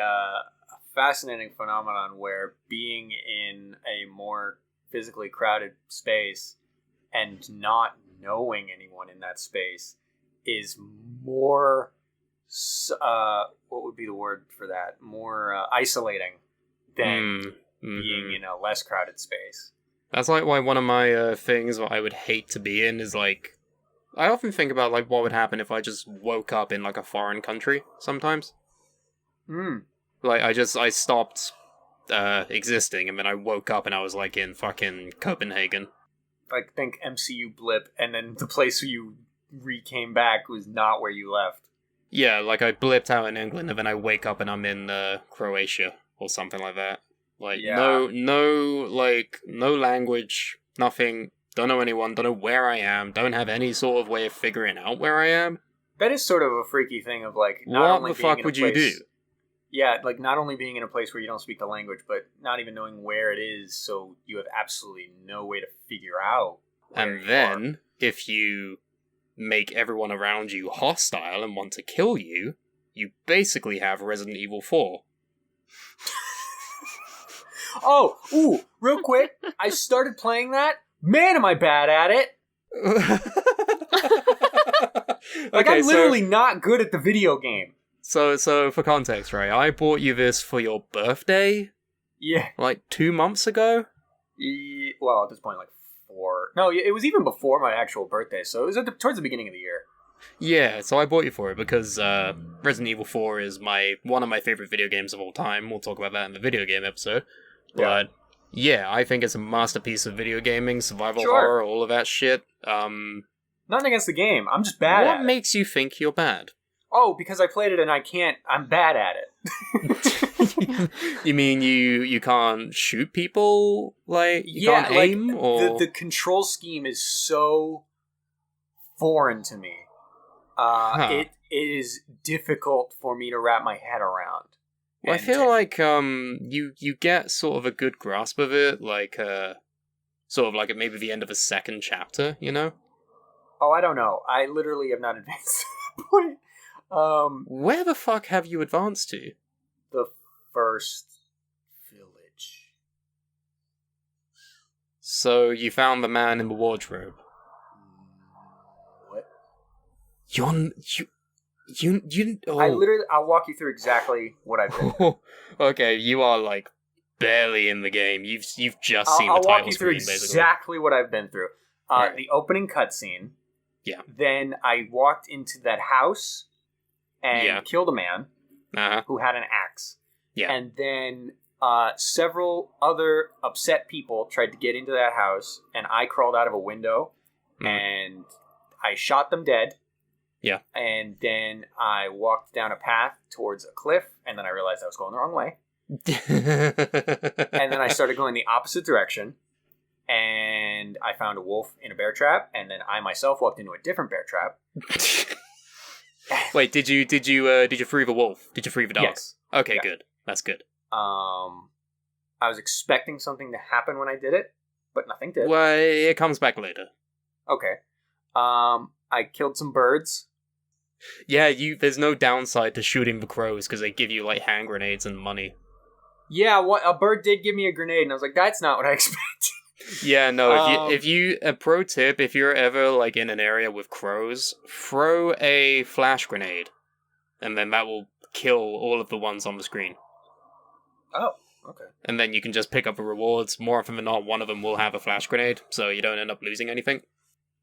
fascinating phenomenon where being in a more physically crowded space and not knowing anyone in that space is more... what would be the word for that? More isolating than being in a less crowded space. That's like why one of my things what I would hate to be in is like... I often think about like what would happen if I just woke up in like a foreign country sometimes. Like I stopped existing and then I woke up and I was like in fucking Copenhagen. Like think MCU blip and then the place where you came back was not where you left. Yeah, like I blipped out in England and then I wake up and I'm in Croatia or something like that. Like no language, nothing, don't know anyone, don't know where I am, don't have any sort of way of figuring out where I am. That is sort of a freaky thing of like not what only the being fuck in a would place, you do? Yeah, like not only being in a place where you don't speak the language, but not even knowing where it is, so you have absolutely no way to figure out where And you then, are. if you make everyone around you hostile and want to kill you, you basically have Resident Evil 4. Oh, ooh, real quick, I started playing that. Man, am I bad at it! Like, Okay, I'm literally not good at the video game. So for context, right, I bought you this for your birthday, Yeah. like 2 months ago? Well, at this point, like 4. No, it was even before my actual birthday, so it was towards the beginning of the year. Yeah, so I bought you for it because Resident Evil 4 is one of my favorite video games of all time. We'll talk about that in the video game episode. But Yeah, I think it's a masterpiece of video gaming, survival Sure. horror, all of that shit. Nothing against the game. I'm just bad What at it. makes you think you're bad? Oh, because I played it and I can't. I'm bad at it. You mean you can't shoot people? Like, you Yeah, can't like, aim? Or... the control scheme is so foreign to me. It is difficult for me to wrap my head around. Well, I And feel like you get sort of a good grasp of it, like sort of like at maybe the end of a second chapter, you know? Oh, I don't know. I literally have not advanced to that point. Where the fuck have you advanced to? The first village. So you found the man in the wardrobe. What? You oh. I'll walk you through exactly what I've been through. Okay, you are like barely in the game. You've just seen I'll the walk title you through screen, basically. exactly what I've been through. Right. The opening cutscene. Yeah. Then I walked into that house and Yeah. killed a man Uh-huh. who had an axe. Yeah. And then several other upset people tried to get into that house, and I crawled out of a window and I shot them dead. Yeah. And then I walked down a path towards a cliff, and then I realized I was going the wrong way. And then I started going the opposite direction, and I found a wolf in a bear trap, and then I myself walked into a different bear trap. Wait, did you free the wolf? Did you free the dog? Yes. Okay, Yeah. good. That's good. I was expecting something to happen when I did it, but nothing did. Well, it comes back later. Okay. I killed some birds. Yeah, there's no downside to shooting the crows because they give you like hand grenades and money. Yeah, a bird did give me a grenade, and I was like, that's not what I expected. Yeah, no, if you a pro tip, if you're ever like in an area with crows, throw a flash grenade, and then that will kill all of the ones on the screen. Oh, okay. And then you can just pick up the rewards. More often than not, one of them will have a flash grenade, so you don't end up losing anything.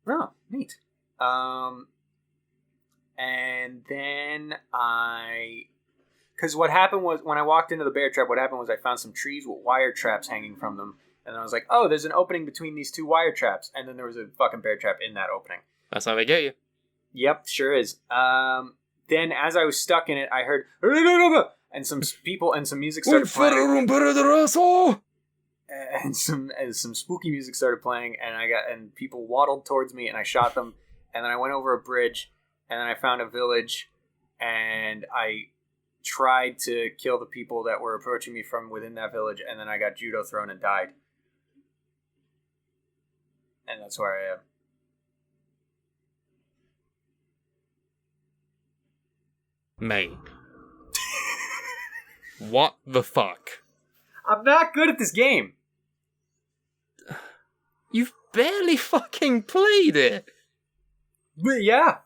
Oh, neat. And then because what happened was, when I walked into the bear trap, what happened was I found some trees with wire traps hanging from them, and I was like, oh, there's an opening between these two wire traps, and then there was a fucking bear trap in that opening. That's how they get you. Yep, sure is. Then as I was stuck in it, I heard, and some people and some music started playing. And some spooky music started playing, and people waddled towards me, and I shot them, and then I went over a bridge, and then I found a village, and I tried to kill the people that were approaching me from within that village, and then I got judo thrown and died. And that's where I am. Mate. What the fuck? I'm not good at this game. You've barely fucking played it. But yeah.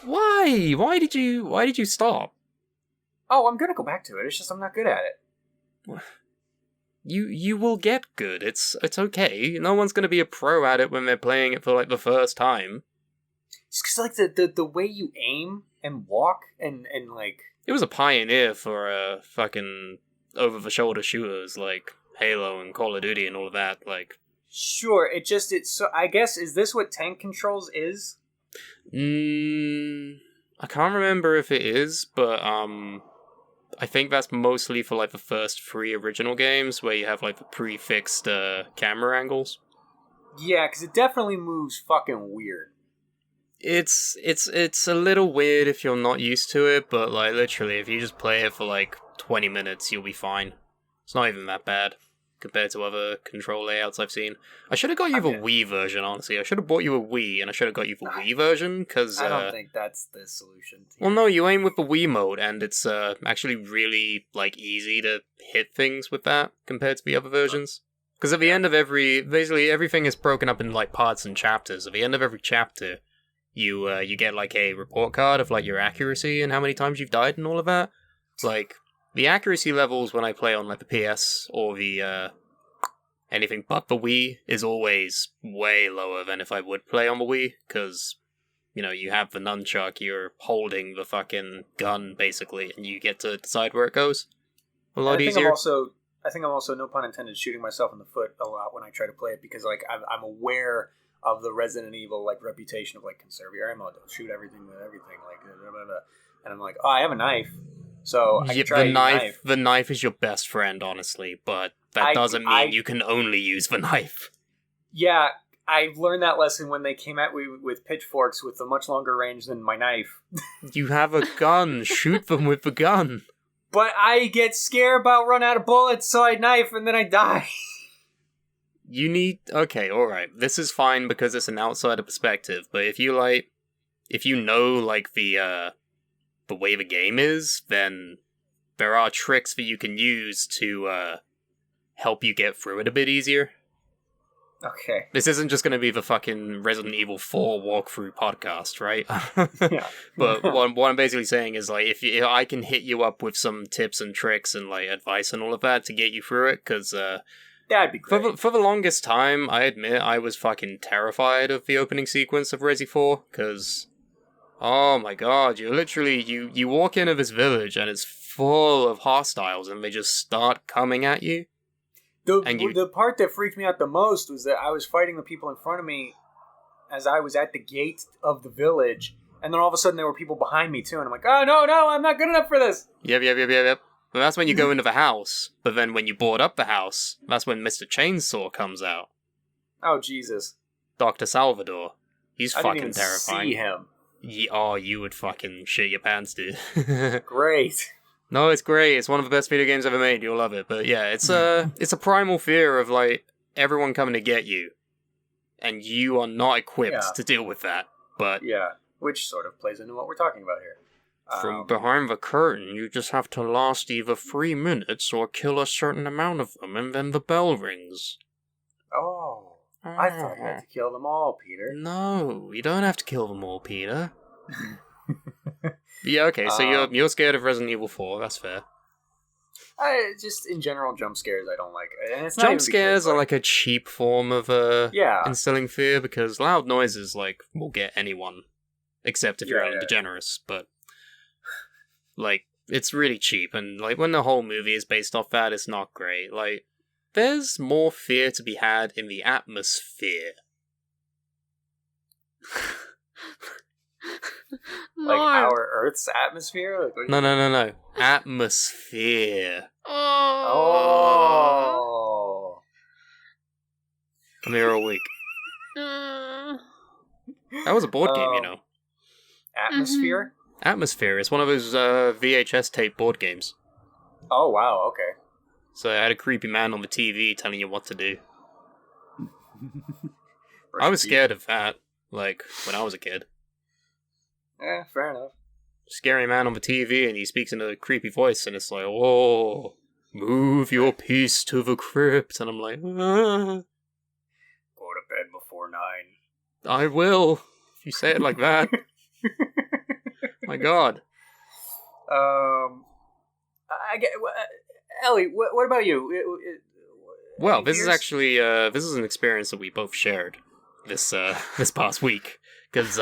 Why? Why did you stop? Oh, I'm gonna go back to it. It's just I'm not good at it. You will get good. It's okay. No one's gonna be a pro at it when they're playing it for like the first time. Just because like the way you aim and walk and like. It was a pioneer for fucking over the shoulder shooters like Halo and Call of Duty and all of that. Like, sure, it's so. I guess, is this what tank controls is? I can't remember if it is, but I think that's mostly for like the first 3 original games where you have like the prefixed camera angles. Yeah, because it definitely moves fucking weird. It's a little weird if you're not used to it, but like literally, if you just play it for like 20 minutes, you'll be fine. It's not even that bad compared to other control layouts I've seen. I should have got you the Wii version, honestly. I should have bought you a Wii, and I should have got you the Wii version, because... I don't think that's the solution. Well, no, you aim with the Wii mode, and it's actually really like easy to hit things with that compared to the other versions. Because at the end of basically everything is broken up in like parts and chapters. At the end of every chapter, you get like a report card of like your accuracy and how many times you've died and all of that. Like, the accuracy levels when I play on like the PS or the anything but the Wii is always way lower than if I would play on the Wii, because you know, you have the nunchuck, you're holding the fucking gun basically, and you get to decide where it goes. A lot I think easier. I'm also I think I'm also, no pun intended, shooting myself in the foot a lot when I try to play it because like I'm aware of the Resident Evil like reputation of like conserve your ammo, don't shoot everything with everything, like blah, blah, blah. And I'm like, oh, I have a knife, so I can try the a knife. The knife is your best friend, honestly, but that doesn't mean you can only use the knife. Yeah, I learned that lesson when they came at me with pitchforks with a much longer range than my knife. You have a gun. Shoot them with the gun. But I get scared about running out of bullets, so I knife and then I die. You need... Okay, alright. This is fine because it's an outsider perspective, but if you know, like, the way the game is, then there are tricks that you can use to, help you get through it a bit easier. Okay. This isn't just going to be the fucking Resident Evil 4 walkthrough podcast, right? Yeah. But what I'm basically saying is, like, if I can hit you up with some tips and tricks and, like, advice and all of that to get you through it, because, that'd be great. For the longest time, I admit, I was fucking terrified of the opening sequence of Resi 4, because, oh my god, you literally, you walk into this village and it's full of hostiles and they just start coming at you. The part that freaked me out the most was that I was fighting the people in front of me as I was at the gate of the village, and then all of a sudden there were people behind me too, and I'm like, oh no, I'm not good enough for this! Yep. But that's when you go into the house, but then when you board up the house, that's when Mr. Chainsaw comes out. Oh, Jesus. Dr. Salvador. He's I fucking didn't even terrifying. see him. You would fucking shit your pants, dude. Great. No, it's great. It's one of the best video games ever made. You'll love it. But yeah, it's a primal fear of like everyone coming to get you, and you are not equipped to deal with that. But yeah, which sort of plays into what we're talking about here. From behind the curtain, you just have to last either 3 minutes or kill a certain amount of them, and then the bell rings. Oh, I thought you had to kill them all, Peter. No, you don't have to kill them all, Peter. Yeah, okay, so you're scared of Resident Evil 4, that's fair. Just in general, jump scares I don't like. And it's not jump even scares because, are like a cheap form of yeah. instilling fear, because loud noises like will get anyone, except if you're Ellen DeGeneres, but like it's really cheap, and like when the whole movie is based off that, it's not great. Like there's more fear to be had in the atmosphere. Like our Earth's atmosphere? Like, No. Atmosphere. Oh. I'm here all week. That was a board game, you know. Atmosphere? Atmosphere. It's one of those VHS tape board games. Oh, wow, okay. So I had a creepy man on the TV telling you what to do. I was scared of that, like, when I was a kid. Yeah, fair enough. Scary man on the TV, and he speaks in a creepy voice, and it's like, oh, move your piece to the crypt, and I'm like, ah. Go to bed before 9. I will, if you say it like that. My god. I get, Ellie, what about you? Well, this is actually, this is an experience that we both shared this past week, because,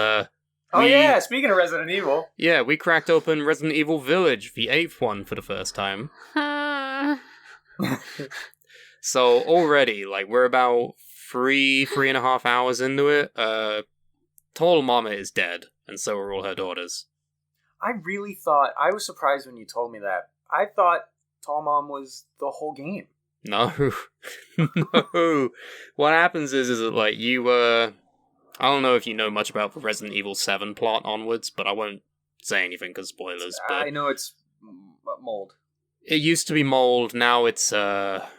speaking of Resident Evil. Yeah, we cracked open Resident Evil Village, the 8th one, for the first time. So already, like, we're about 3.5 hours into it. Tall Mama is dead, and so are all her daughters. I really thought, I was surprised when you told me that. I thought Tall Mom was the whole game. No. No. What happens is that, like, you, I don't know if you know much about the Resident Evil 7 plot onwards, but I won't say anything because spoilers. But I know it's mold. It used to be mold, now it's stuff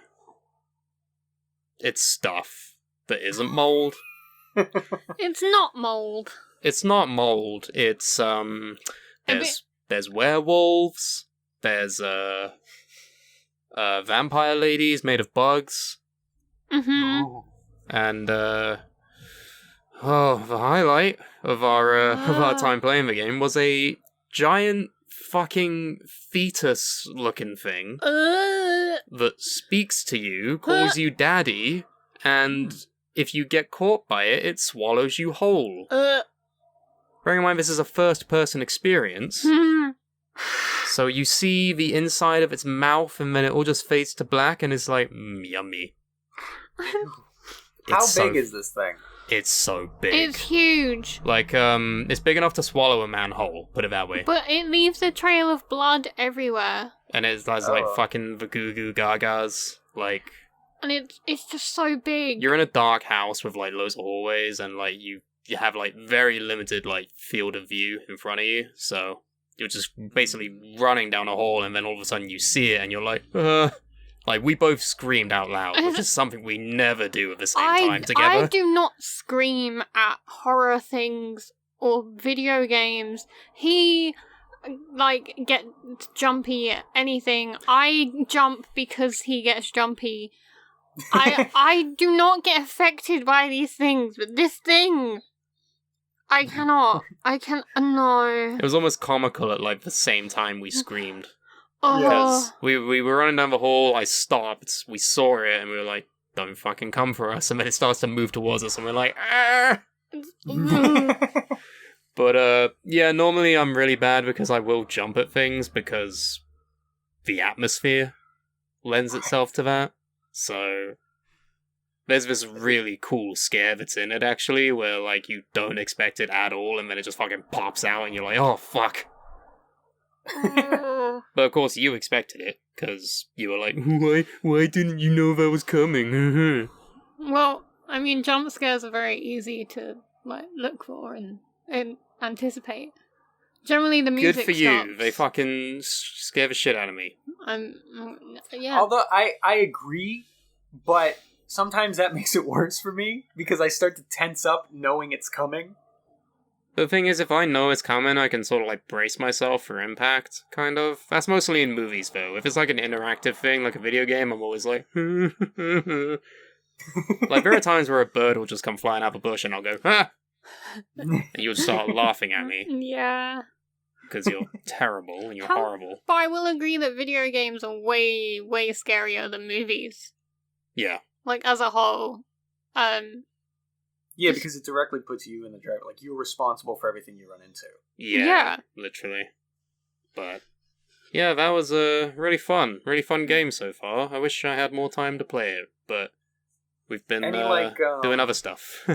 that isn't mold. It's not mold. It's not mold. It's there's werewolves. There's vampire ladies made of bugs. Mm-hmm. And the highlight of our time playing the game was a giant fucking fetus-looking thing that speaks to you, calls you daddy, and if you get caught by it, it swallows you whole. Bearing in mind this is a first-person experience, So you see the inside of its mouth, and then it all just fades to black, and it's like, yummy. How big is this thing? It's so big. It's huge. Like, it's big enough to swallow a manhole, put it that way. But it leaves a trail of blood everywhere. And it has, like, fucking the goo goo gagas, like... And it's just so big. You're in a dark house with, like, loads of hallways, and, like, you have, like, very limited, like, field of view in front of you, so... You're just basically running down a hall, and then all of a sudden you see it, and you're like, Like, we both screamed out loud, which is something we never do at the same time together. I do not scream at horror things or video games. He, like, gets jumpy at anything. I jump because he gets jumpy. I do not get affected by these things, but this thing... I cannot. No. It was almost comical at, like, the same time we screamed. Oh. Because we were running down the hall, I stopped, we saw it, and we were like, don't fucking come for us, and then it starts to move towards us, and we're like, ah! But, yeah, normally I'm really bad because I will jump at things, because the atmosphere lends itself to that. So... There's this really cool scare that's in it, actually, where, like, you don't expect it at all, and then it just fucking pops out, and you're like, oh, fuck. But, of course, you expected it, because you were like, why didn't you know that was coming? Well, I mean, jump scares are very easy to, like, look for and anticipate. Generally, the music Good for stops. you. They fucking scare the shit out of me. Yeah. Although, I agree, but... Sometimes that makes it worse for me, because I start to tense up knowing it's coming. The thing is, if I know it's coming, I can sort of, like, brace myself for impact, kind of. That's mostly in movies, though. If it's, like, an interactive thing, like a video game, I'm always like... Like, there are times where a bird will just come flying out of a bush, and I'll go, ah! And you'll start laughing at me. Yeah. Because you're terrible, and you're horrible. But I will agree that video games are way, way scarier than movies. Yeah. Like, as a whole. Yeah, because it directly puts you in the driver. Like, you're responsible for everything you run into. Yeah. Literally. But, yeah, that was a really fun game so far. I wish I had more time to play it, but we've been doing other stuff.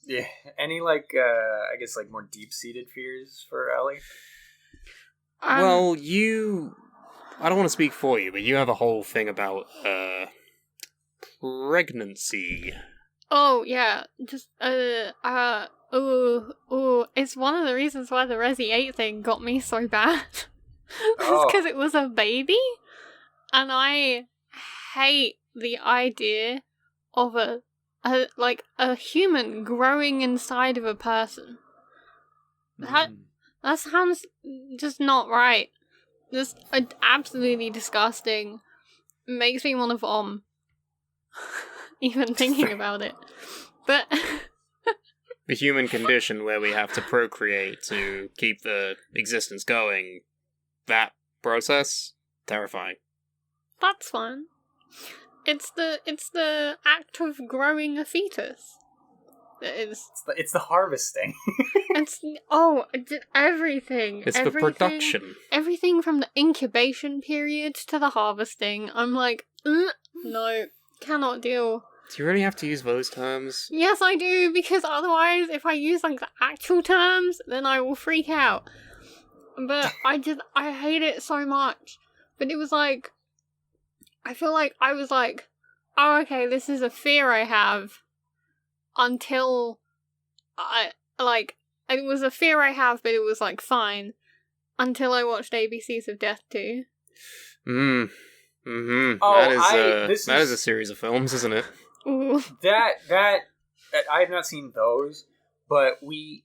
Yeah. Any, like, I guess, like, more deep-seated fears for Ellie? Well, I don't want to speak for you, but you have a whole thing about, pregnancy. Oh, yeah. Just, it's one of the reasons why the Resi 8 thing got me so bad. It's because it was a baby. And I hate the idea of a human growing inside of a person. That sounds just not right. Just absolutely disgusting. Makes me want to vom. Even thinking about it. But the human condition where we have to procreate to keep the existence going, that process, terrifying. That's fun. It's the act of growing a fetus. It's the harvesting. Everything. It's the production. Everything from the incubation period to the harvesting. I'm like, no. Cannot deal. Do you really have to use those terms? Yes, I do, because otherwise, if I use, like, the actual terms, then I will freak out. But I hate it so much. But it was like, I feel like I was like, oh, okay, this is a fear I have, until it was a fear I have, but it was, like, fine, until I watched ABCs of Death 2. Mm-hmm. Oh, that is a series of films, isn't it? Ooh. That I have not seen those, but you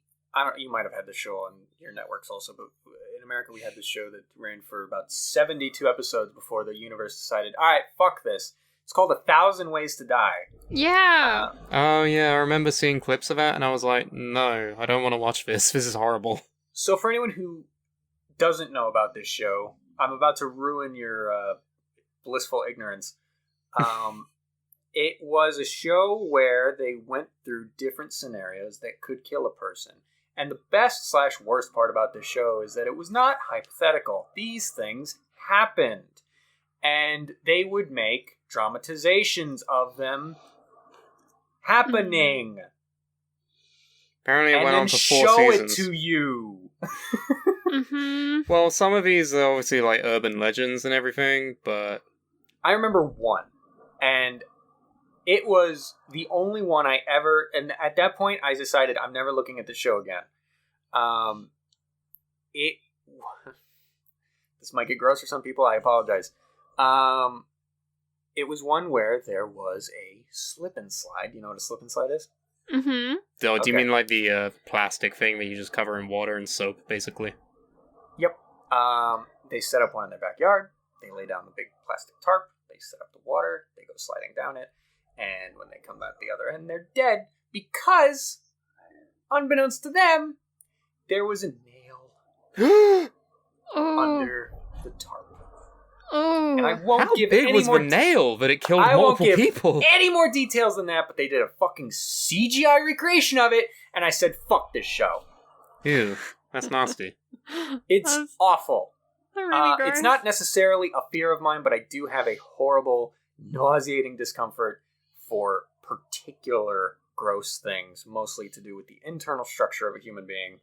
might have had the show on your networks also, but in America we had this show that ran for about 72 episodes before the universe decided, alright, fuck this. It's called 1,000 Ways to Die. Yeah. Oh yeah, I remember seeing clips of that, and I was like, no, I don't want to watch this. This is horrible. So for anyone who doesn't know about this show, I'm about to ruin your blissful ignorance. It was a show where they went through different scenarios that could kill a person, And the best/worst part about this show is that it was not hypothetical. These things happened. And they would make dramatizations of them happening. Apparently it and went then on for 4 show seasons. it to you. Mm-hmm. Well, some of these are obviously like urban legends and everything, but I remember one. And it was the only one I ever... And at that point, I decided I'm never looking at the show again. This might get gross for some people. I apologize. It was one where there was a slip and slide. You know what a slip and slide is? Mm-hmm. do you Okay. mean like the plastic thing that you just cover in water and soap, basically? Yep. They set up one in their backyard. They lay down the big plastic tarp. They set up the water. They go sliding down it. And when they come out the other end, they're dead because, unbeknownst to them, there was a nail Oh. under the tarp. Oh. And I won't How give big any was more the nail that it killed I won't multiple give people? any more details than that, but they did a fucking CGI recreation of it, and I said, fuck this show. Ew, that's nasty. It's That's awful. really gross. It's not necessarily a fear of mine, but I do have a horrible, nauseating discomfort for particular gross things, mostly to do with the internal structure of a human being.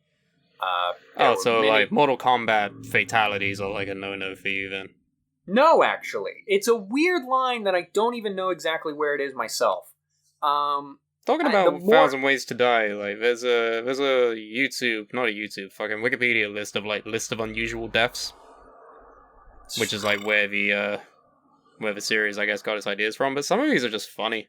There Oh, were so many- like Mortal Kombat fatalities are like a no-no for you then? No, actually. It's a weird line that I don't even know exactly where it is myself. Talking the about more- 1,000 Ways to Die, like there's a YouTube, not a YouTube, fucking Wikipedia list of like list of unusual deaths, which is like where the series I guess got its ideas from. But some of these are just funny.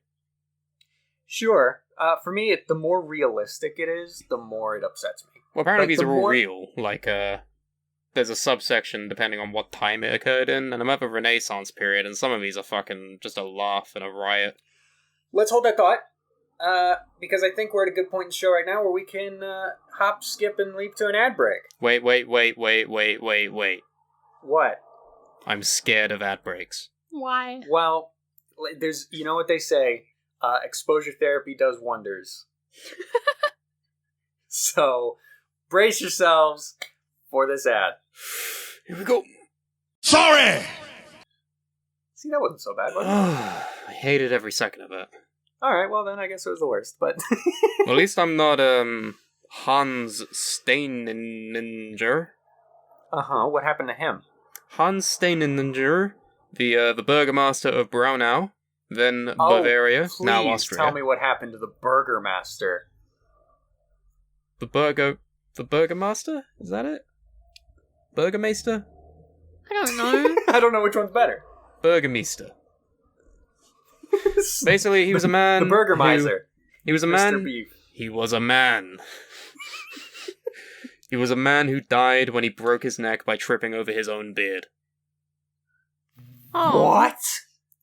Sure. For me, the more realistic it is, the more it upsets me. Well, apparently Like, these the are all more- real. Like there's a subsection depending on what time it occurred in, and I'm at the Renaissance period, and some of these are fucking just a laugh and a riot. Let's hold that thought, because I think we're at a good point in the show right now where we can hop, skip, and leap to an ad break. Wait. What? I'm scared of ad breaks. Why? Well, there's, you know what they say, exposure therapy does wonders. So, brace yourselves for this ad. Here we go. Sorry! See, that wasn't so bad, was it? I hated every second of it. Alright, well then I guess it was the worst, but... Well, at least I'm not Hans Steininger. Uh-huh, what happened to him? Hans Steininger, the Burgomaster of Braunau, then Bavaria, Please now Austria. tell me what happened to the Burgermaster. The Burgomaster? Is that it? Burgermeister? I don't know. I don't know which one's better. Burgermeister. Basically, he was a man. The Burgermeister. He was a Mr. man. Beef. He was a man. He was a man who died when he broke his neck by tripping over his own beard. Oh. What?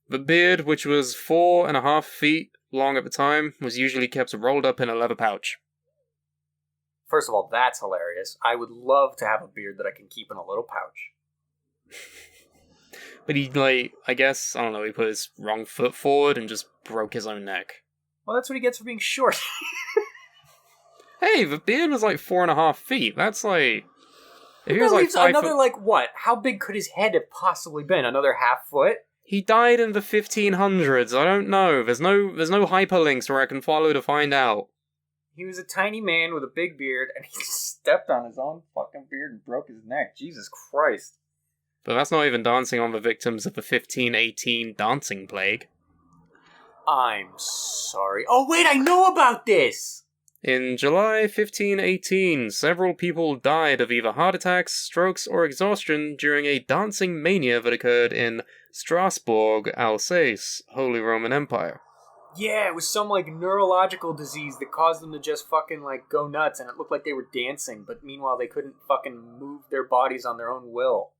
The beard, which was 4.5 feet long at the time, was usually kept rolled up in a leather pouch. First of all, that's hilarious. I would love to have a beard that I can keep in a little pouch. But he, like, I guess, I don't know, he put his wrong foot forward and just broke his own neck. Well, that's what he gets for being short. Hey, the beard was like 4.5 feet. That's like... If he That was like leaves 5 another, foot... like, what? How big could his head have possibly been? Another half foot? He died in the 1500s. I don't know. There's no hyperlinks where I can follow to find out. He was a tiny man with a big beard, and he stepped on his own fucking beard and broke his neck. Jesus Christ. But that's not even dancing on the victims of the 1518 dancing plague. I'm sorry. Oh, wait, I know about this! In July 1518, several people died of either heart attacks, strokes, or exhaustion during a dancing mania that occurred in Strasbourg, Alsace, Holy Roman Empire. Yeah, it was some, like, neurological disease that caused them to just fucking, like, go nuts, and it looked like they were dancing, but meanwhile they couldn't fucking move their bodies on their own will.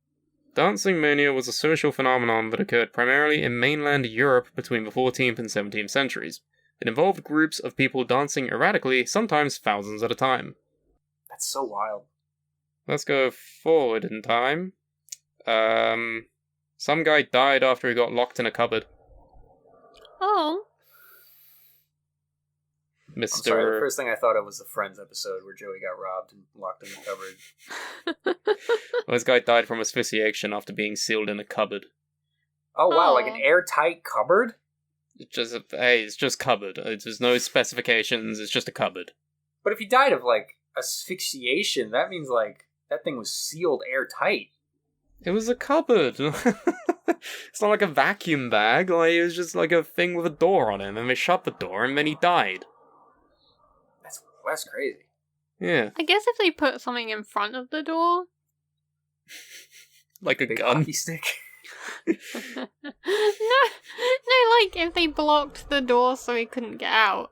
Dancing mania was a social phenomenon that occurred primarily in mainland Europe between the 14th and 17th centuries. It involved groups of people dancing erratically, sometimes thousands at a time. That's so wild. Let's go forward in time. Some guy died after he got locked in a cupboard. Oh. I'm sorry, the Mr. first thing I thought of was the Friends episode where Joey got robbed and locked in the cupboard. Well, this guy died from asphyxiation after being sealed in a cupboard. Oh wow, like Aw. an airtight cupboard? It's just cupboard. There's no specifications, it's just a cupboard. But if he died of, like, asphyxiation, that means, like, that thing was sealed airtight. It was a cupboard. It's not like a vacuum bag, like, it was just like a thing with a door on it, and then they shut the door, and then he died. That's crazy. Yeah. I guess if they put something in front of the door. Like a Big gun. hockey stick. No, like if they blocked the door so he couldn't get out.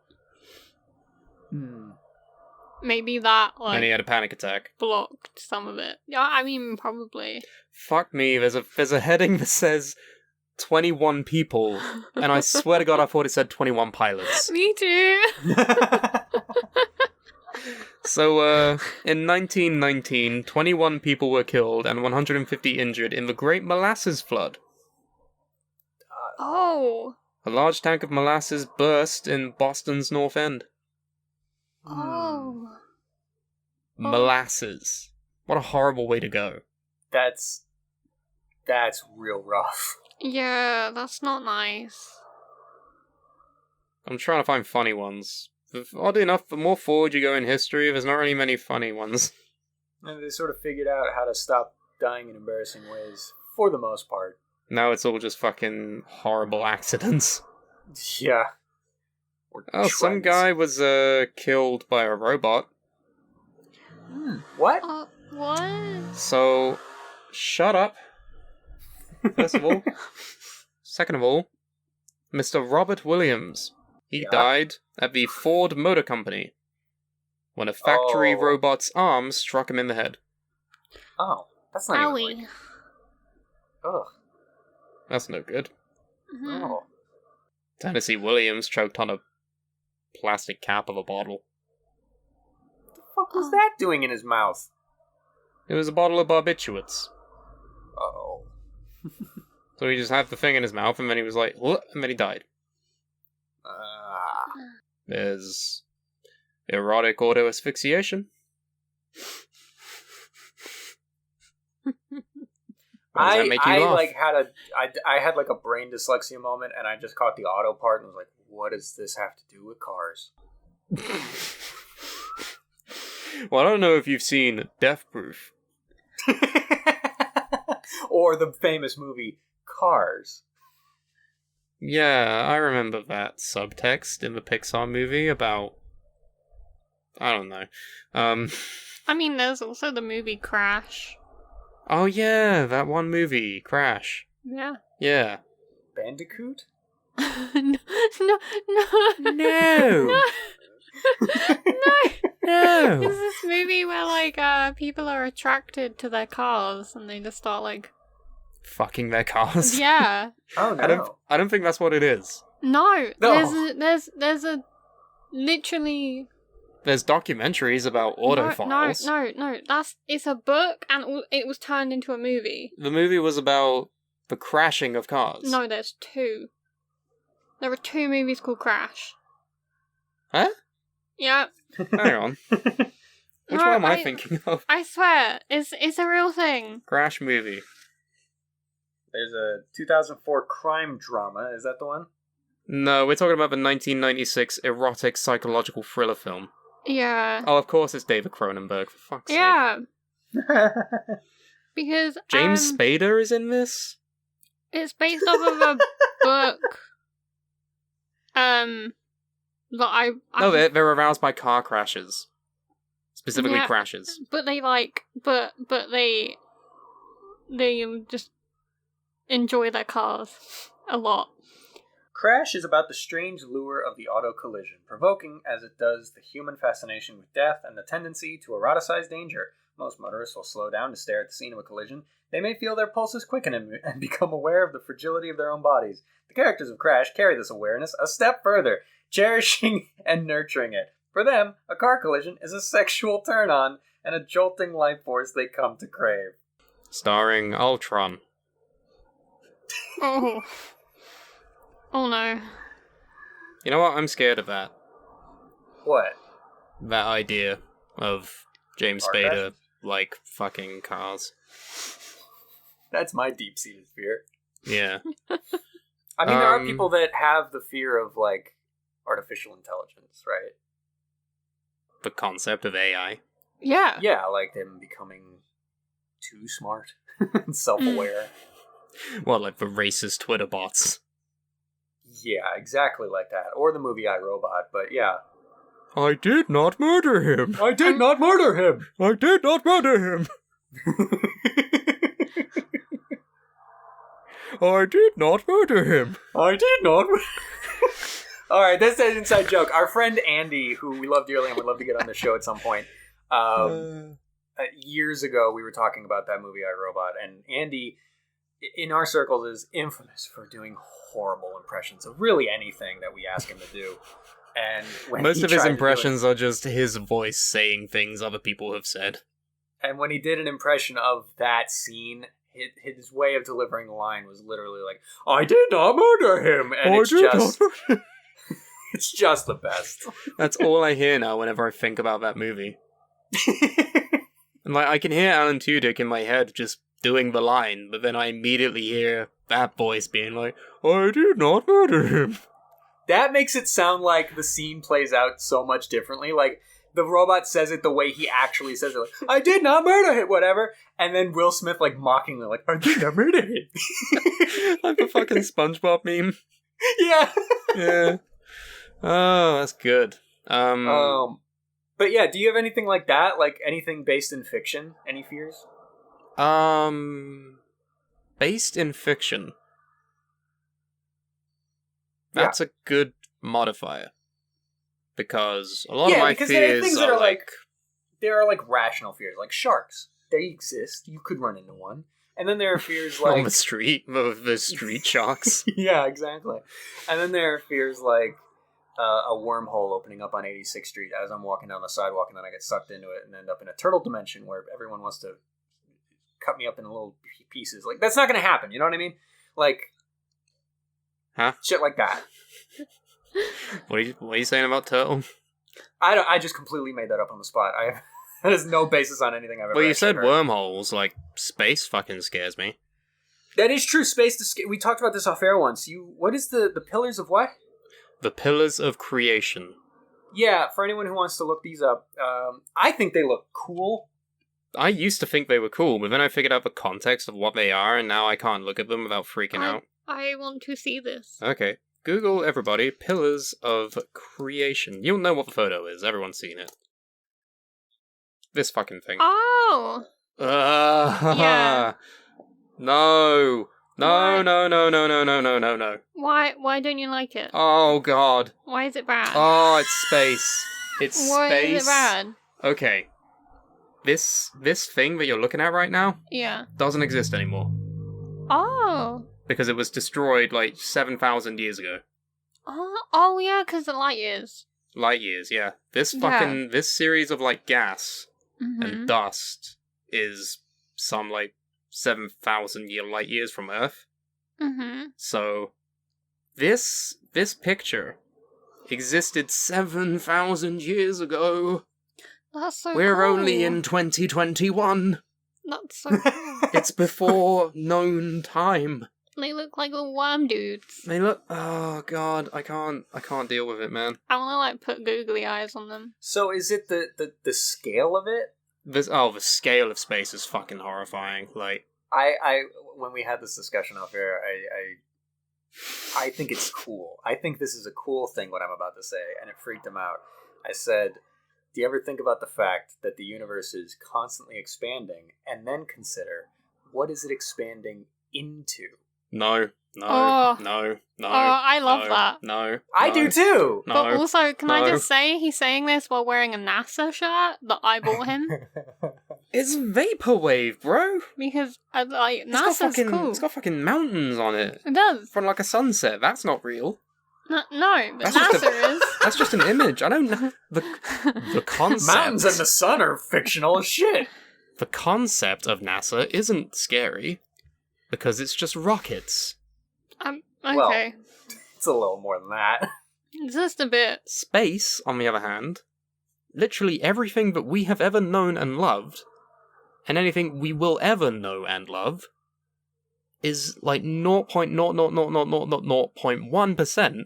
Maybe that, And he like, had a panic attack. blocked some of it. Yeah, I mean, probably. Fuck me, there's a heading that says 21 people, and I swear to God I thought it said 21 pilots. Me too! So, in 1919, 21 people were killed and 150 injured in the Great Molasses Flood. Oh. A large tank of molasses burst in Boston's North End. Oh. Molasses. What a horrible way to go. That's real rough. Yeah, that's not nice. I'm trying to find funny ones. Oddly enough, the more forward you go in history, there's not really many funny ones. And they sort of figured out how to stop dying in embarrassing ways, for the most part. Now it's all just fucking horrible accidents. Yeah. Or Oh, some trends. guy was killed by a robot. What? What? So, shut up. First of all. Second of all, Mr. Robert Williams. He Yeah. died at the Ford Motor Company when a factory Oh. robot's arm struck him in the head. Oh, that's not Ellie. even like... Ugh. That's no good. Mhm. Oh. Tennessee Williams choked on a plastic cap of a bottle. What the fuck was that doing in his mouth? It was a bottle of barbiturates. Oh. So he just had the thing in his mouth, and then he was like, "What?" And then he died. There's erotic auto asphyxiation. Why does that make you I laugh? like I had like a brain dyslexia moment, and I just caught the auto part and was like, what does this have to do with cars? Well, I don't know if you've seen Death Proof. Or the famous movie Cars. Yeah, I remember that subtext in the Pixar movie about... I don't know. I mean, there's also the movie Crash. Oh yeah, that one movie, Crash. Yeah. Yeah. Bandicoot? No. No! No. It's this movie where, like, people are attracted to their cars and they just start, like... Fucking their cars. Yeah. Oh no. I don't think that's what it is. No. No. There's a... Literally... There's documentaries about autofiles. No. It's a book and it was turned into a movie. The movie was about the crashing of cars. No, there's two. There are two movies called Crash. Huh? Yeah. Hang on. Which No, one am I thinking of? I swear, it's a real thing. Crash movie. There's a 2004 crime drama. Is that the one? No, we're talking about the 1996 erotic psychological thriller film. Yeah. Oh, of course it's David Cronenberg, for fuck's sake. Yeah. Because James Spader is in this? it's based off of a book. That I No, they're aroused by car crashes. Specifically Yeah. crashes. but they like but they just enjoy their cars a lot. Crash is about the strange lure of the auto collision, provoking as it does the human fascination with death and the tendency to eroticize danger. Most motorists will slow down to stare at the scene of a collision. They may feel their pulses quicken and become aware of the fragility of their own bodies. The characters of Crash carry this awareness a step further, cherishing and nurturing it. For them, a car collision is a sexual turn-on and a jolting life force they come to crave. Starring Ultron. Oh. Oh no. You know what? I'm scared of that. What? That idea of James Car Spader, crashes? like, fucking cars. That's my deep-seated fear. Yeah. I mean, there are people that have the fear of, like, artificial intelligence, right? The concept of AI. Yeah. Yeah, like them becoming too smart and self-aware. Well, like the racist Twitter bots. Yeah, exactly like that. Or the movie I, Robot, but yeah. I did not murder him. I did not murder him! I did not murder him. I did not murder him. I did not. Alright, that's an inside joke. Our friend Andy, who we love dearly and would love to get on the show at some point, years ago we were talking about that movie I, Robot, and Andy, in our circles, is infamous for doing horrible impressions of really anything that we ask him to do. And when Most he of his tried to do impressions are just his voice saying things other people have said. and when he did an impression of that scene, his way of delivering the line was literally like, "I did not murder him," and it's just the best. That's all I hear now whenever I think about that movie. And like, I can hear Alan Tudyk in my head just doing the line, but then I immediately hear that voice being like, "I did not murder him." That makes it sound like the scene plays out so much differently. Like, the robot says it the way he actually says it. Like, "I did not murder him," whatever. And then Will Smith, like, mockingly, like, "I did not murder him." Like the fucking SpongeBob meme. Yeah. Yeah. Oh, that's good. But yeah, do you have anything like that? Like, anything based in fiction? Any fears? Based in fiction. That's a good modifier. Because a lot of my because there are fears things that are are like... There are, like, rational fears. Like, sharks. They exist. You could run into one. And then there are fears like... on the street. The street sharks. Yeah, exactly. And then there are fears like a wormhole opening up on 86th Street as I'm walking down the sidewalk, and then I get sucked into it and end up in a turtle dimension where everyone wants to cut me up into little pieces. Like, that's not going to happen, you know what I mean? Like, Huh? shit like that. What are you saying about turtle? I just completely made that up on the spot. That has no basis on anything I've ever Well, you actually said heard. wormholes, like, space fucking scares me. That is true. We talked about this off air once. What is the pillars of what? The Pillars of Creation. Yeah, for anyone who wants to look these up, I think they look cool. I used to think they were cool, but then I figured out the context of what they are, and now I can't look at them without freaking out. I want to see this. Okay. Google, everybody, Pillars of Creation. You'll know what the photo is. Everyone's seen it. This fucking thing. Oh! Yeah. No. No, Why? no. Why don't you like it? Oh, God. Why is it bad? Oh, it's space. It's Why space. is it bad? Okay. This thing that you're looking at right now Yeah. doesn't exist anymore. Oh. Because it was destroyed like 7,000 years ago. Oh yeah, because the light years. Light years, yeah. This series of like gas Mm-hmm. and dust is some like 7,000 light years from Earth. Mm-hmm. So this picture existed 7,000 years ago. That's so We're cool. only in 2021. That's so cool. It's before known time. They look like little worm dudes. They look. Oh God, I can't deal with it, man. I want to like put googly eyes on them. So is it the scale of it? The scale of space is fucking horrifying. Like, I when we had this discussion off air, I think it's cool. I think this is a cool thing, what I'm about to say, and it freaked him out. I said, do you ever think about the fact that the universe is constantly expanding, and then consider, what is it expanding into? no. Oh, I love no, that. No, I do too! No, But also, can I no. just say, he's saying this while wearing a NASA shirt that I bought him? It's vaporwave, bro. Because, like, It's got NASA's fucking, cool. It's got fucking mountains on it It does. from like a sunset. That's not real. No, but That's just NASA is. That's just an image. I don't know the concept. Mountains and the sun are fictional as shit! The concept of NASA isn't scary because it's just rockets. Okay. It's a little more than that. Just a bit. Space, on the other hand, literally everything that we have ever known and loved, and anything we will ever know and love, is like 0.0000001%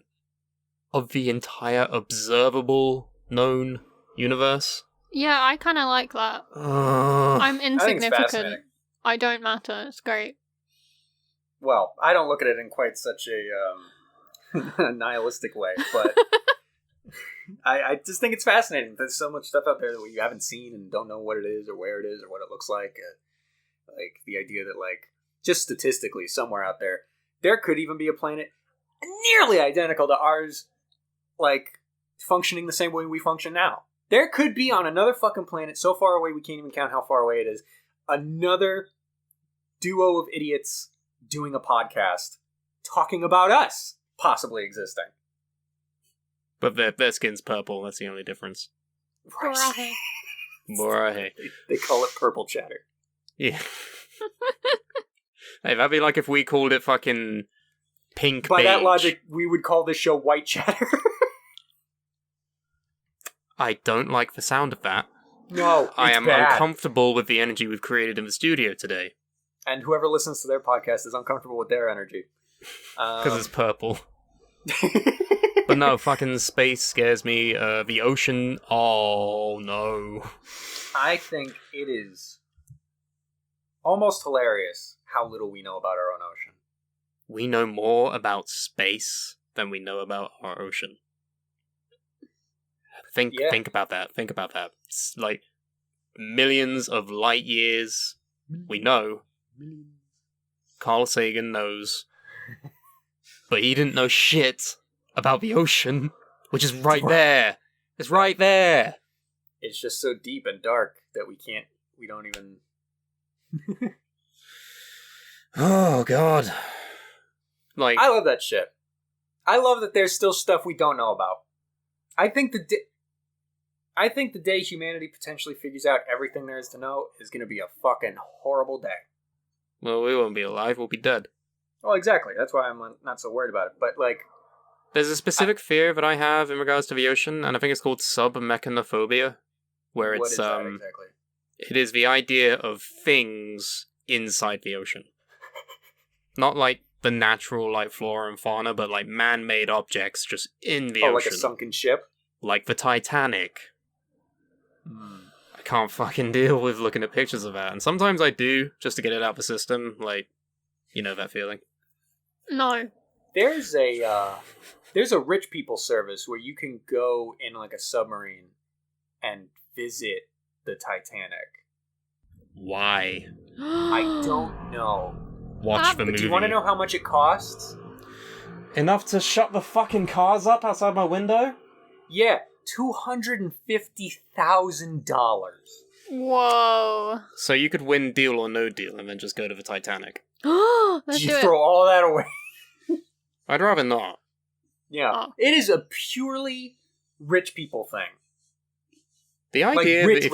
of the entire observable known universe. Yeah, I kind of like that. I'm I think it's insignificant. fascinating. I don't matter. It's great. Well, I don't look at it in quite such a nihilistic way, but I just think it's fascinating. There's so much stuff out there that you haven't seen and don't know what it is or where it is or what it looks like. Like the idea that, like, just statistically, somewhere out there could even be a planet nearly identical to ours, like, functioning the same way we function now. There could be on another fucking planet so far away we can't even count how far away it is, another duo of idiots doing a podcast talking about us possibly existing. But their skin's purple, that's the only difference. Right. Boy. They call it purple chatter. Yeah. Hey, that'd be like if we called it fucking pink By beige. that logic, we would call this show white chatter. I don't like the sound of that. No, it's I am bad. uncomfortable with the energy we've created in the studio today. And whoever listens to their podcast is uncomfortable with their energy. Because it's purple. But no, fucking space scares me. The ocean, oh no. I think it is almost hilarious how little we know about our own ocean. We know more about space than we know about our ocean. Think about that. Think about that. It's like millions of light years. We know. Carl Sagan knows. But he didn't know shit about the ocean, which is right there. It's right there. It's just so deep and dark that we don't even... Oh, God. Like, I love that shit. I love that there's still stuff we don't know about. I think the day humanity potentially figures out everything there is to know is going to be a fucking horrible day. well, we won't be alive, we'll be dead. Well, exactly. That's why I'm not so worried about it. But, like... There's a specific fear that I have in regards to the ocean, and I think it's called submechanophobia, where what it's, is that exactly? it is the idea of things inside the ocean. Not like the natural, like, flora and fauna, but like man-made objects just in the ocean. Like a sunken ship? Like the Titanic. I can't fucking deal with looking at pictures of that. And sometimes I do, just to get it out of the system. Like, you know that feeling. No. There's a rich people service where you can go in like a submarine and visit the Titanic. Why? I don't know. Watch the But movie. do you want to know how much it costs? Enough to shut the fucking cars up outside my window? Yeah, $250,000. Whoa. So you could win Deal or No Deal and then just go to the Titanic. Let's You do it. throw all that away. I'd rather not. Yeah, Oh. it is a purely rich people thing. The Like, idea rich, that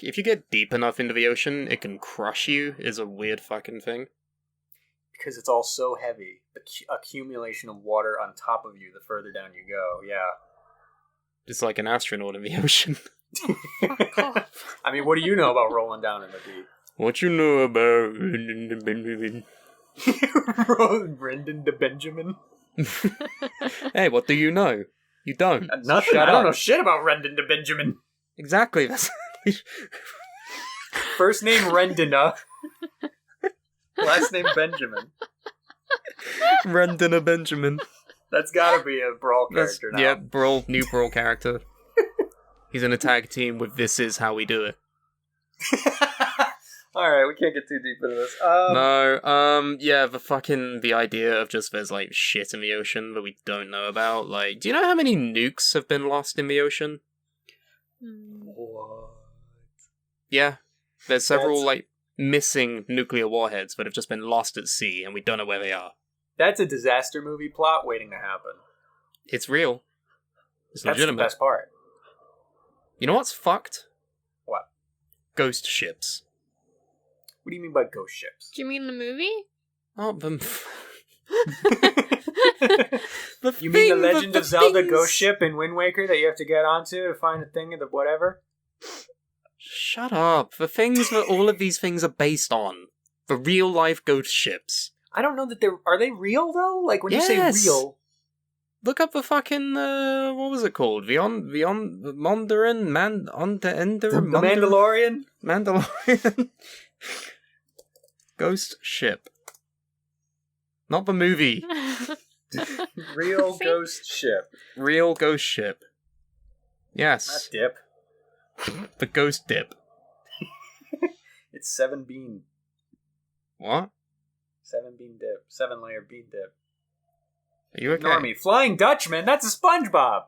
if you get deep enough into the ocean, it can crush you is a weird fucking thing. Because it's all so heavy. The accumulation of water on top of you the further down you go, yeah. It's like an astronaut in the ocean. I mean, what do you know about rolling down in the deep? What you know about... Brendan de Benjamin? Hey, what do you know? You don't. Nothing. Shut I don't up. know shit about Brendan de Benjamin. Exactly. That's... First name Rendina. Last name Benjamin. Rendina Benjamin. That's gotta be a Brawl character now. Yeah, new Brawl character. He's in a tag team with This Is How We Do It. Alright, we can't get too deep into this. Yeah, the idea of just there's, like, shit in the ocean that we don't know about. Like, do you know how many nukes have been lost in the ocean? What? Yeah. There's several, missing nuclear warheads that have just been lost at sea, and we don't know where they are. That's a disaster movie plot waiting to happen. It's real. It's That's legitimate. the best part. You know what's fucked? What? Ghost ships. What do you mean by ghost ships? Do you mean the movie? Oh, the You mean the thing, Legend the of Zelda things- ghost ship in Wind Waker that you have to get onto to find a thing of the whatever? Shut up. The things that all of these things are based on. The real life ghost ships. I don't know that are they real though? Like when you Yes. say real, Look up the fucking, what was it called? The Mandarin? the Mandalorian. Mandalorian? Ghost ship. Not the movie. Real See? ghost ship. Real ghost ship. Not Yes. dip. The ghost dip. It's 7-bean. What? 7-bean dip. 7-layer bean dip. Are you okay? Ignore me. Flying Dutchman, that's a SpongeBob!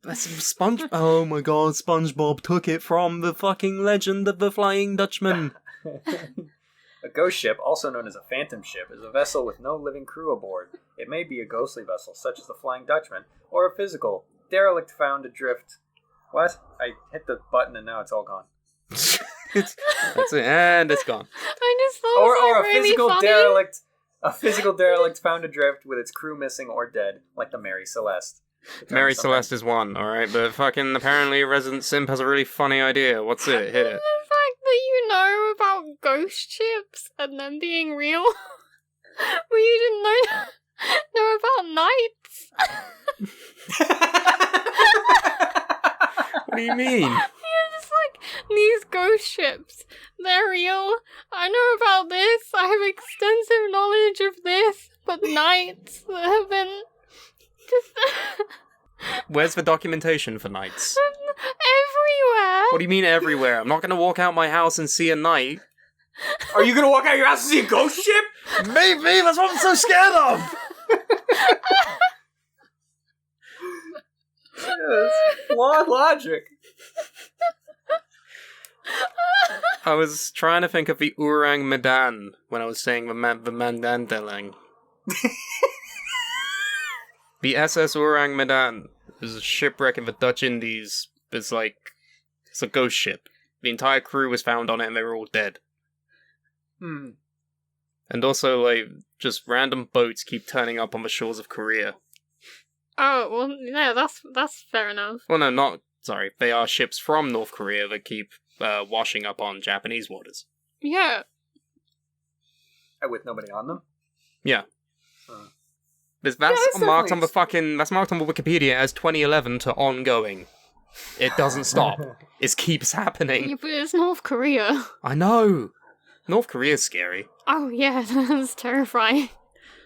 That's Sponge. Oh my god, SpongeBob took it from the fucking legend of the Flying Dutchman. A ghost ship, also known as a phantom ship, is a vessel with no living crew aboard. It may be a ghostly vessel, such as the Flying Dutchman, or a physical derelict found adrift. What? I hit the button and now it's all gone. That's it, and it's gone. I just thought Or it was a really physical funny. derelict. A physical derelict found adrift with its crew missing or dead, like the Mary Celeste. Mary Celeste is one, alright, but fucking apparently Resident Simp has a really funny idea. What's it? Hit The it. fact that you know about ghost ships and them being real, but you didn't know about knights. What do you mean? Yeah, just like these ghost ships. They're real. I know about this. I have extensive knowledge of this. But knights that have been just Where's the documentation for knights? everywhere. What do you mean everywhere? I'm not gonna walk out my house and see a knight. Are you gonna walk out of your house and see a ghost ship? Maybe, that's what I'm so scared of! Flawed logic. I was trying to think of the Orang Medan when I was saying the Mandandalang. The SS Orang Medan is a shipwreck in the Dutch Indies. It's a ghost ship. The entire crew was found on it and they were all dead. And also, just random boats keep turning up on the shores of Korea. Oh well, yeah, that's fair enough. Well, no, sorry. They are ships from North Korea that keep washing up on Japanese waters. Yeah. With nobody on them? Yeah. That's that's marked on definitely- that's marked on the Wikipedia as 2011 to ongoing. It doesn't stop. It keeps happening. Yeah, but it's North Korea. I know. North Korea's scary. Oh yeah, that's terrifying.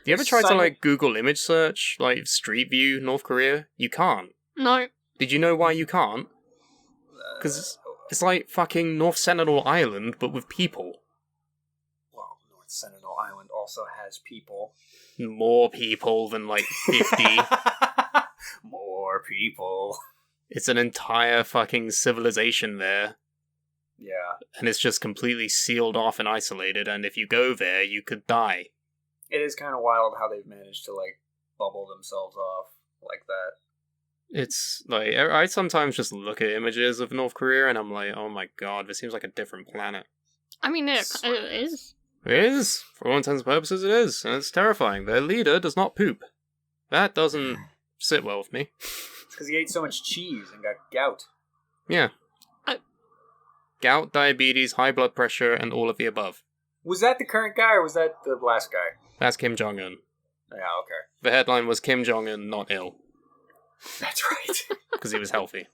Do you ever try to Simon- Google image search Street View North Korea? You can't. No. Did you know why you can't? Because it's like fucking North Sentinel Island, but with people. Well, North Sentinel Island also has people. More people than 50. More people. It's an entire fucking civilization there. Yeah. And it's just completely sealed off and isolated, and if you go there, you could die. It is kind of wild how they've managed to, bubble themselves off like that. It's I sometimes just look at images of North Korea and I'm like, oh my god, this seems like a different planet. I mean, it is. It is. For all intents and purposes, it is. And it's terrifying. Their leader does not poop. That doesn't sit well with me. It's because he ate so much cheese and got gout. Yeah. I- Gout, diabetes, high blood pressure, and all of the above. Was that the current guy or was that the last guy? That's Kim Jong-un. Yeah, okay. The headline was Kim Jong-un not ill. That's right. Because he was healthy.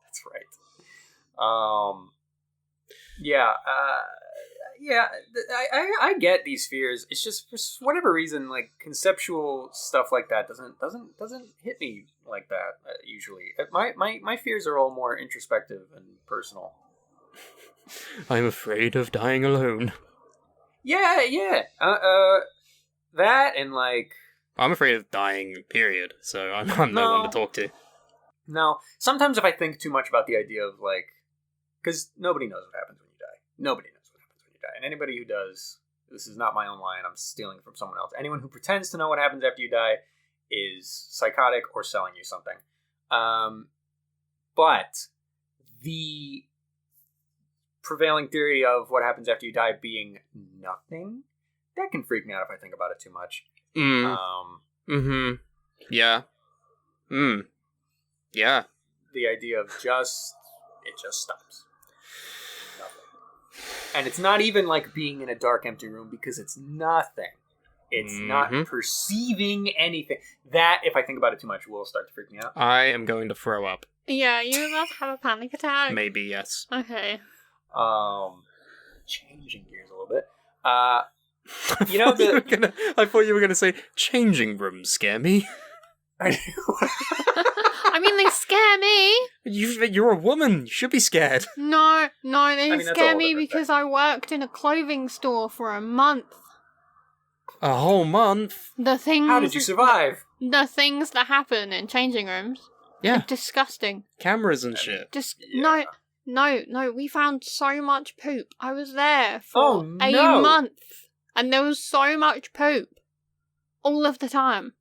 That's right. Yeah, I get these fears. It's just for whatever reason, conceptual stuff like that doesn't hit me like that usually. My fears are all more introspective and personal. I'm afraid of dying alone. Yeah. That and I'm afraid of dying, period. So I'm no one to talk to. no. Sometimes if I think too much about the idea of because nobody knows what happens when you die. Nobody knows what happens when you die, and anybody who does, this is not my own line. I'm stealing from someone else. Anyone who pretends to know what happens after you die is psychotic or selling you something. But the prevailing theory of what happens after you die being nothing, that can freak me out if I think about it too much. Yeah. Yeah. The idea of it just stops. Nothing. And it's not even like being in a dark, empty room because it's nothing. It's not perceiving anything. That, if I think about it too much, will start to freak me out. I am going to throw up. Yeah, you must have a panic attack. Maybe, yes. Okay. Changing gears a little bit. You know the... I thought you were gonna say changing rooms scare me. I mean, they scare me. You're a woman. You should be scared. No, they scare me different because I worked in a clothing store for a month. A whole month? The things. How did you survive? The things that happen in changing rooms. Yeah. Are disgusting. Cameras and shit. No. We found so much poop. I was there for a month, and there was so much poop all of the time.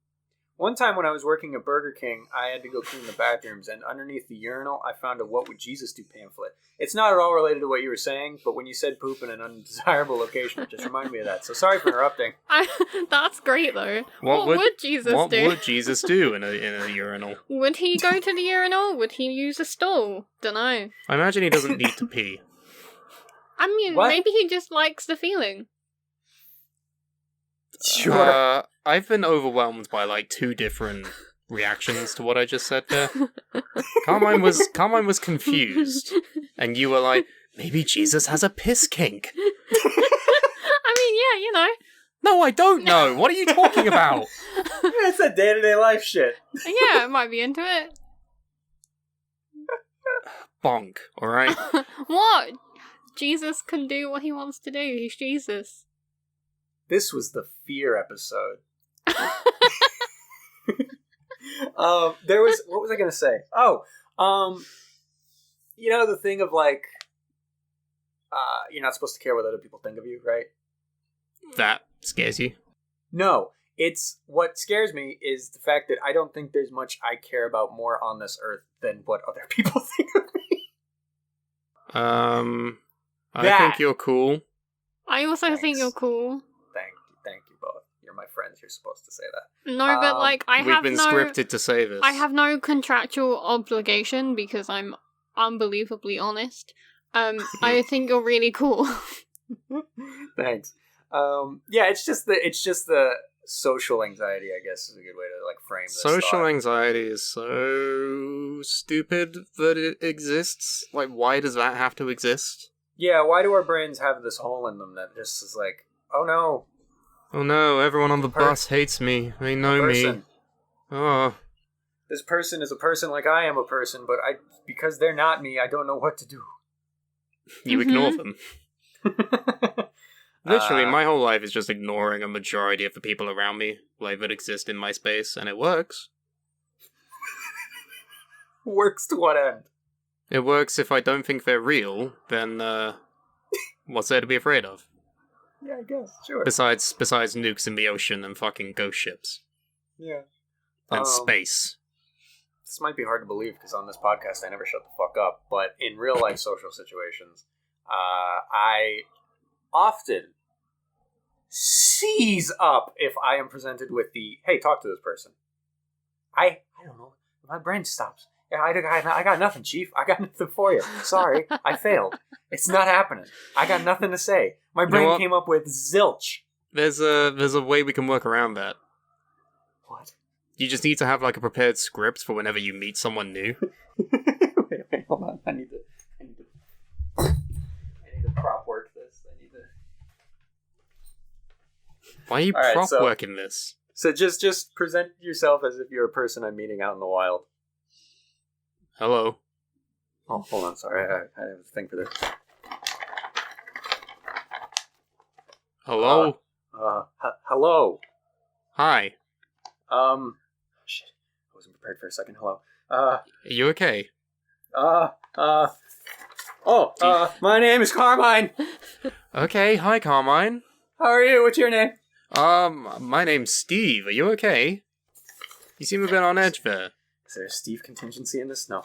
One time when I was working at Burger King, I had to go clean the bathrooms, and underneath the urinal, I found a "What Would Jesus Do" pamphlet. It's not at all related to what you were saying, but when you said poop in an undesirable location, it just reminded me of that. So sorry for interrupting. That's great, though. What would Jesus do? What would Jesus do in a urinal? Would he go to the urinal? Would he use a stall? Dunno. I imagine he doesn't need to pee. I mean, What? maybe he just likes the feeling. Sure. I've been overwhelmed by like 2 different reactions to what I just said there. Carmine was confused, and you were like, maybe Jesus has a piss kink. I mean, yeah, you know. No, I don't know. What are you talking about? It's that day-to-day life shit. Yeah, I might be into it. Bonk, alright? What? Jesus can do what he wants to do. He's Jesus. This was the fear episode. There was... What was I going to say? You know the thing of like... you're not supposed to care what other people think of you, right? That scares you? No. It's... What scares me is the fact that I don't think there's much I care about more on this earth than what other people think of me. I think you're cool. I also think you're cool. Thank you both. You're my friends. You're supposed to say that. No, but like We've been scripted to say this. I have no contractual obligation because I'm unbelievably honest. I think you're really cool. Thanks. Yeah, it's just the social anxiety, I guess, is a good way to like frame this. Social thought. anxiety is so stupid that it exists. Like, why does that have to exist? Yeah, why do our brains have this hole in them that just is like, oh no. Oh no, everyone on the bus hates me. They know me. Oh. This person is a person like I am a person, but because they're not me, I don't know what to do. You ignore them. Literally, my whole life is just ignoring a majority of the people around me, like, that exist in my space, and it works. Works to what end? It works if I don't think they're real, then, what's there to be afraid of? Yeah, I guess, sure. Besides nukes in the ocean and fucking ghost ships. Yeah. And space. This might be hard to believe, because on this podcast I never shut the fuck up, but in real life social situations, I often seize up if I am presented with the, hey, talk to this person. I don't know. My brain stops. Yeah, I got nothing, Chief. I got nothing for you. Sorry, I failed. It's not happening. I got nothing to say. My brain came up with zilch. There's a way we can work around that. What? You just need to have like a prepared script for whenever you meet someone new. wait, hold on. I need to prop work this. Why are you prop working this? So just present yourself as if you're a person I'm meeting out in the wild. Hello. Oh, hold on. Sorry, I have a thing for this. Hello. Hello. Hi. Shit. I wasn't prepared for a second. Hello. Are you okay? My name is Carmine. Okay. Hi, Carmine. How are you? What's your name? My name's Steve. Are you okay? You seem a bit on edge there. Is there a Steve contingency in this? No.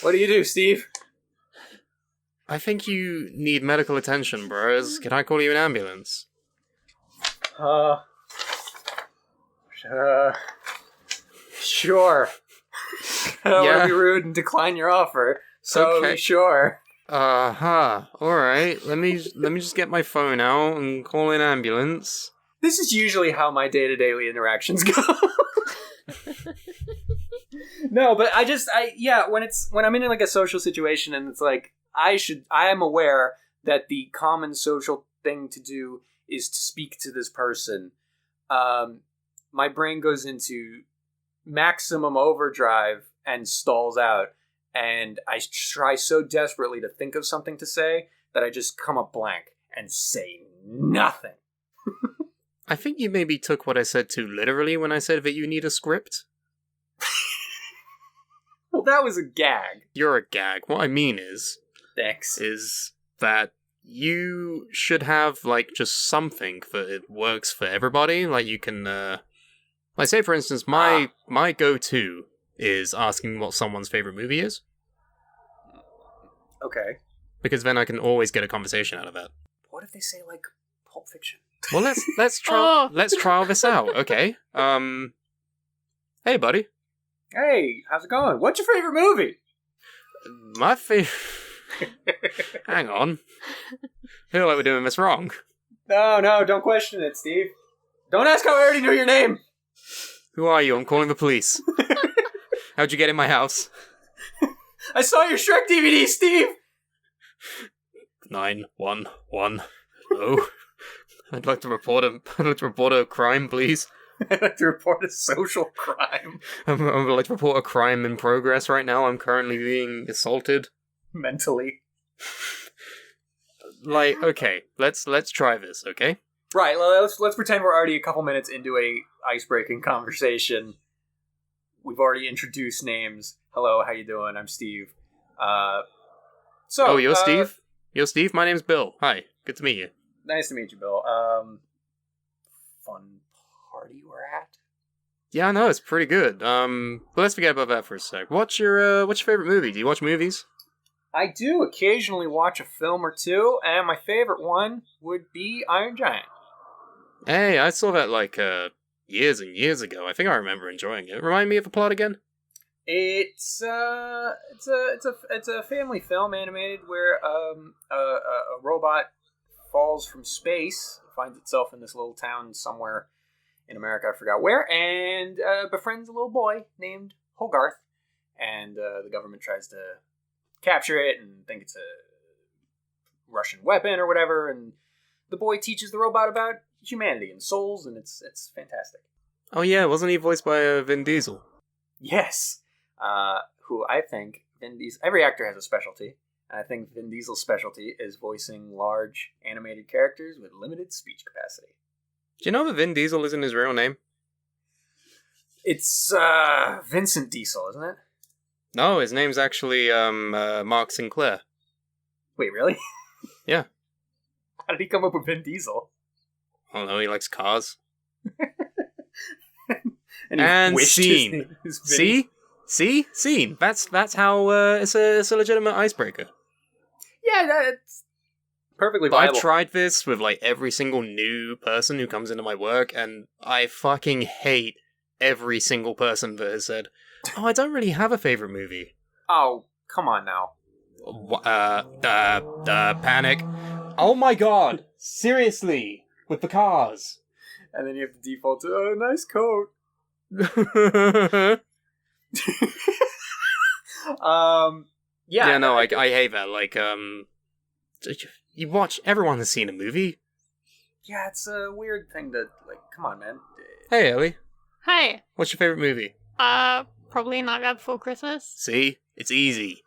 What do you do, Steve? I think you need medical attention, bros. Can I call you an ambulance? Sure. I don't want Yeah. to be rude and decline your offer. So, Okay. sure. Alright. Let me just get my phone out and call an ambulance. This is usually how my day-to-day interactions go. No, but when I'm in like a social situation and it's like I am aware that the common social thing to do is to speak to this person. My brain goes into maximum overdrive and stalls out, and I try so desperately to think of something to say that I just come up blank and say nothing. I think you maybe took what I said too literally when I said that you need a script. Well, that was a gag. You're a gag. What I mean is Thanks. that you should have, like, just something that works for everybody. Like, you can, like, say, for instance, my go-to is asking what someone's favorite movie is. Okay. Because then I can always get a conversation out of that. What if they say, like, Pulp Fiction? Well, let's trial this out, okay? Hey, buddy. Hey, how's it going? What's your favorite movie? My favorite... Hang on. I feel like we're doing this wrong. No, don't question it, Steve. Don't ask how I already knew your name. Who are you? I'm calling the police. How'd you get in my house? I saw your Shrek DVD, Steve. 911. Hello. I'd like to report a crime, please. I'd like to report a social crime. I would like to report a crime in progress right now. I'm currently being assaulted. Mentally. Like, okay, let's try this, okay? Right, well, let's pretend we're already a couple minutes into a ice-breaking conversation. We've already introduced names. Hello, how you doing? I'm Steve. Oh, you're Steve? You're Steve? My name's Bill. Hi, good to meet you. Nice to meet you, Bill. Fun party we're at? Yeah, I know, it's pretty good. But let's forget about that for a sec. What's your favorite movie? Do you watch movies? I do occasionally watch a film or two, and my favorite one would be Iron Giant. Hey, I saw that, like, years and years ago. I think I remember enjoying it. Remind me of the plot again? It's a family film animated where a robot falls from space, finds itself in this little town somewhere in America, I forgot where, and befriends a little boy named Hogarth, and the government tries to capture it and think it's a Russian weapon or whatever, and the boy teaches the robot about humanity and souls, and it's fantastic. Oh yeah, wasn't he voiced by Vin Diesel? Yes, who I think Vin Diesel. Every actor has a specialty, and I think Vin Diesel's specialty is voicing large animated characters with limited speech capacity. Do you know that Vin Diesel isn't his real name? It's Vincent Diesel, isn't it? No, his name's actually Mark Sinclair. Wait, really? Yeah. How did he come up with Vin Diesel? I don't know, he likes cars. And And wished his scene. name was Vin. See? Scene. That's how it's a legitimate icebreaker. Yeah, that's perfectly But I've viable. tried this with, like, every single new person who comes into my work, and I fucking hate every single person that has said, "Oh, I don't really have a favorite movie." Oh, come on now. Panic. Oh my god! Seriously! With the cars! And then you have to default to, oh, nice coat. Yeah, no, I hate that. Like, you watch, everyone has seen a movie. Yeah, it's a weird thing to, like, come on, man. Hey, Ellie, Hey, what's your favorite movie? probably Nightmare Before Christmas. See? It's easy.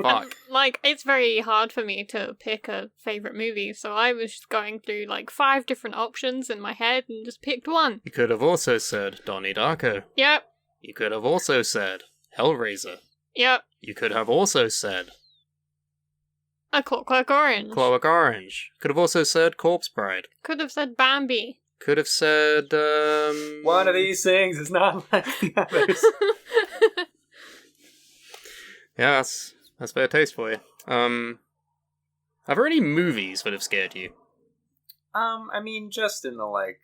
Fuck. Like, it's very hard for me to pick a favorite movie, so I was just going through, like, 5 different options in my head and just picked one. You could have also said Donnie Darko. Yep, You could have also said Hellraiser. yep. You could have also said A Clockwork Orange. Clockwork Orange. Could have also said Corpse Bride. Could have said Bambi. Could have said, One of these things is not like the others. Yeah, that's fair taste for you. Are there any movies that have scared you? I mean, just in the, like,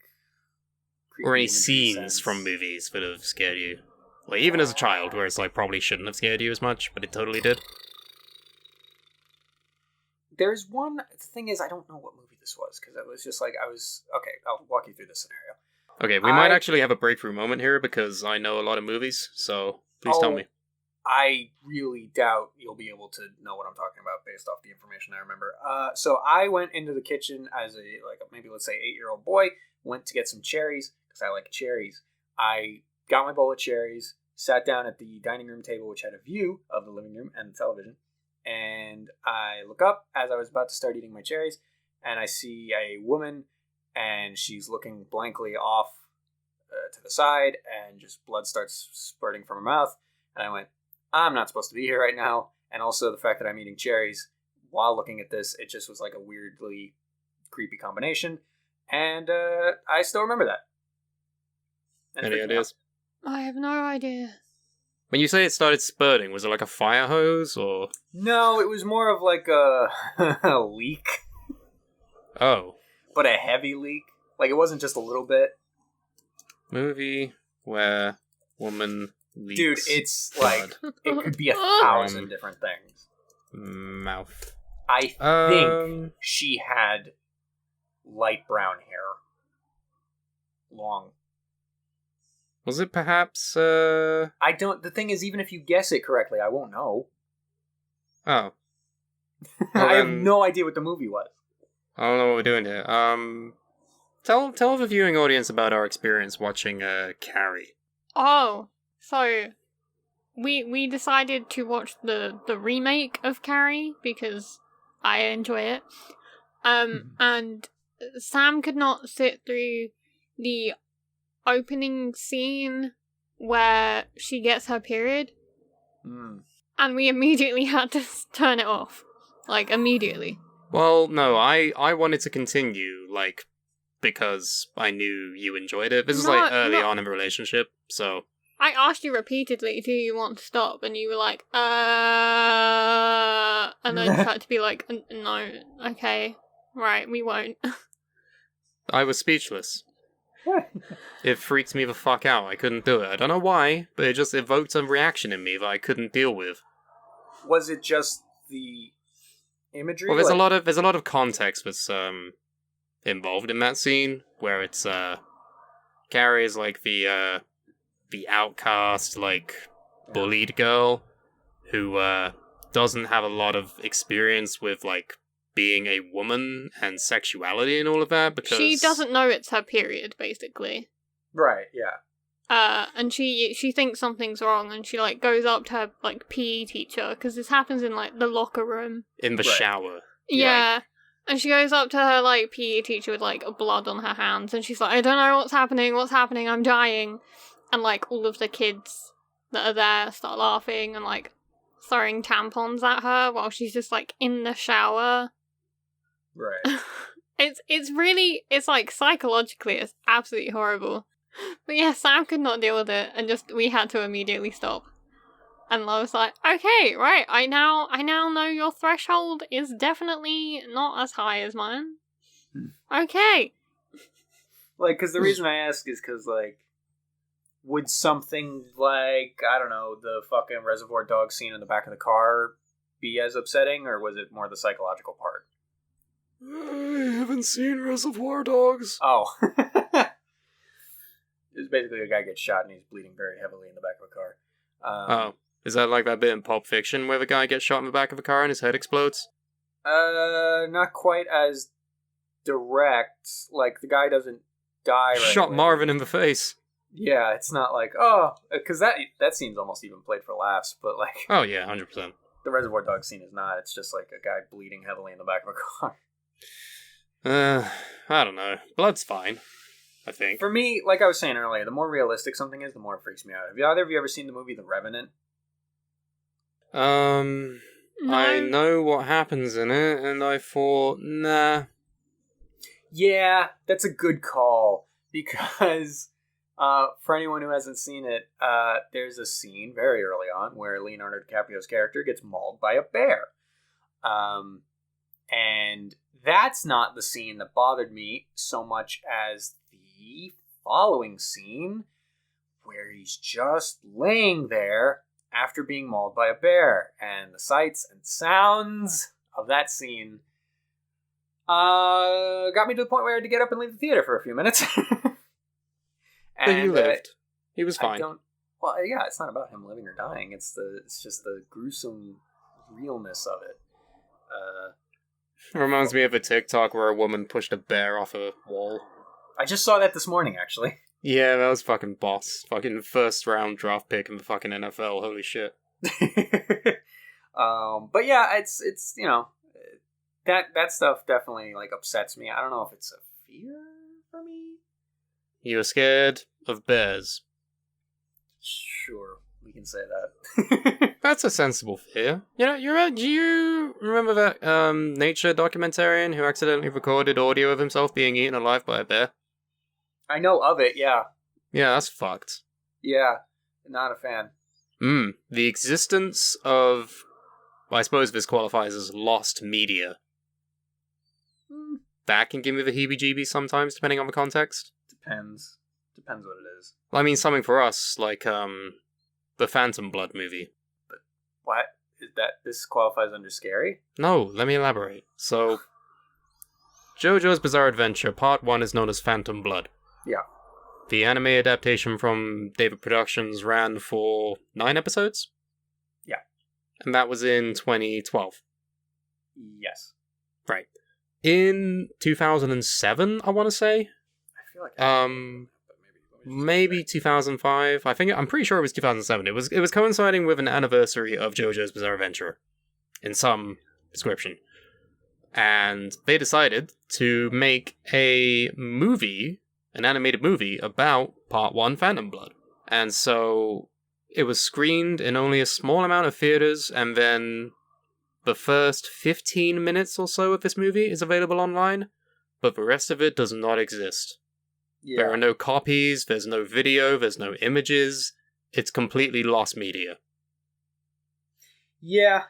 Or any imagery scenes sense. from movies that have scared you? Like, even as a child, where it's like probably shouldn't have scared you as much, but it totally did. There's one. The thing is, I don't know what movie this was, because it was just like, okay, I'll walk you through this scenario. Okay, we might actually have a breakthrough moment here, because I know a lot of movies, so please tell me. I really doubt you'll be able to know what I'm talking about based off the information I remember. So I went into the kitchen as maybe let's say 8-year-old boy, went to get some cherries, because I like cherries. I got my bowl of cherries, sat down at the dining room table, which had a view of the living room and the television, and I look up as I was about to start eating my cherries, and I see a woman, and she's looking blankly off to the side, and just blood starts spurting from her mouth, and I went, I'm not supposed to be here right now, and also the fact that I'm eating cherries while looking at this, it just was like a weirdly creepy combination, and I still remember that. And Any ideas? I have no idea. When you say it started spurting, was it like a fire hose, or...? No, it was more of like a, a leak. Oh. But a heavy leak. Like, it wasn't just a little bit. Movie where woman leaks Dude, it's like, it could be 1,000 different things. mouth. I think she had light brown hair. Long. Was it perhaps, The thing is, even if you guess it correctly, I won't know. Oh. I have no idea what the movie was. I don't know what we're doing here. Tell the viewing audience about our experience watching, Carrie. Oh, so we decided to watch the remake of Carrie because I enjoy it. And Sam could not sit through the opening scene where she gets her period. And we immediately had to turn it off. Like, immediately. Well, no, I wanted to continue, like, because I knew you enjoyed it. This is, like, early on in the relationship, so... I asked you repeatedly, do you want to stop? And you were like, and I just had to be like, no, okay, right, we won't. I was speechless. It freaked me the fuck out. I couldn't do it. I don't know why, but it just evoked a reaction in me that I couldn't deal with. Was it just the imagery? Well, there's a lot of context that's involved in that scene where it's Carrie is like the outcast, like bullied girl who doesn't have a lot of experience with like being a woman and sexuality and all of that because she doesn't know it's her period, basically. Right, yeah. And she thinks something's wrong, and she like goes up to her like PE teacher because this happens in like the locker room in the shower. Yeah, and she goes up to her like PE teacher with like blood on her hands, and she's like, "I don't know what's happening. I'm dying." And like all of the kids that are there start laughing and like throwing tampons at her while she's just like in the shower. Right. It's like psychologically it's absolutely horrible. But yeah, Sam could not deal with it, and we had to immediately stop. And I was like, okay, right, I now know your threshold is definitely not as high as mine. Okay. Like, because the reason I ask is because, like, would something like, I don't know, the fucking Reservoir Dogs scene in the back of the car be as upsetting, or was it more the psychological part? I haven't seen Reservoir Dogs. Oh. It's basically a guy gets shot and he's bleeding very heavily in the back of a car. Is that like that bit in Pulp Fiction where the guy gets shot in the back of a car and his head explodes? Not quite as direct. Like, the guy doesn't die right Shot away. Marvin in the face. Yeah, it's not like, because that scene's almost even played for laughs, but like... Oh yeah, 100%. The Reservoir Dogs scene is not. It's just like a guy bleeding heavily in the back of a car. I don't know. Blood's fine, I think. For me, like I was saying earlier, the more realistic something is, the more it freaks me out. Have either of you ever seen the movie The Revenant? No. I know what happens in it, and I thought, nah. Yeah, that's a good call, because for anyone who hasn't seen it, there's a scene very early on where Leonardo DiCaprio's character gets mauled by a bear. And that's not the scene that bothered me so much as the following scene where he's just laying there after being mauled by a bear. And the sights and sounds of that scene got me to the point where I had to get up and leave the theater for a few minutes. But he lived. He was fine. Well, yeah, it's not about him living or dying. It's just the gruesome realness of it. Reminds me of a TikTok where a woman pushed a bear off a wall. I just saw that this morning, actually. Yeah, that was fucking boss. Fucking first round draft pick in the fucking NFL. Holy shit. But yeah, it's you know, that stuff definitely like upsets me. I don't know if it's a fear for me. You were scared of bears. Sure, we can say that. That's a sensible fear. You know, do you remember that nature documentarian who accidentally recorded audio of himself being eaten alive by a bear? I know of it, yeah. Yeah, that's fucked. Yeah, not a fan. The existence of... Well, I suppose this qualifies as lost media. That can give me the heebie-jeebies sometimes, depending on the context. Depends what it is. Well, I mean, something for us, like, the Phantom Blood movie. What? This qualifies under scary? No, let me elaborate. So, JoJo's Bizarre Adventure Part 1 is known as Phantom Blood. Yeah. The anime adaptation from David Productions ran for 9 episodes? Yeah. And that was in 2012. Yes. Right. In 2007, I want to say? I feel like maybe 2005. I'm pretty sure it was 2007. It was coinciding with an anniversary of JoJo's Bizarre Adventure in some description. And they decided to make a movie, an animated movie about Part 1 Phantom Blood. And so it was screened in only a small amount of theaters, and then the first 15 minutes or so of this movie is available online, but the rest of it does not exist. Yeah. There are no copies, there's no video, there's no images. It's completely lost media. Yeah,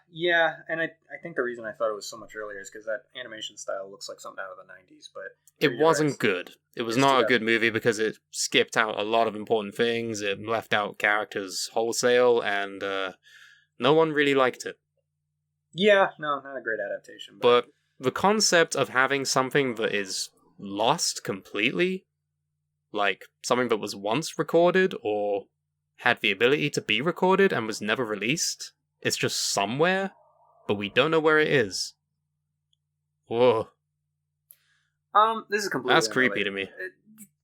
and I think the reason I thought it was so much earlier is because that animation style looks like something out of the 90s, but... It wasn't good. It was It's not a too good movie because it skipped out a lot of important things, it left out characters wholesale, and no one really liked it. Yeah, no, not a great adaptation. But the concept of having something that is lost completely, like something that was once recorded or had the ability to be recorded and was never released, it's just somewhere, but we don't know where it is. Whoa. This is completely That's creepy to me.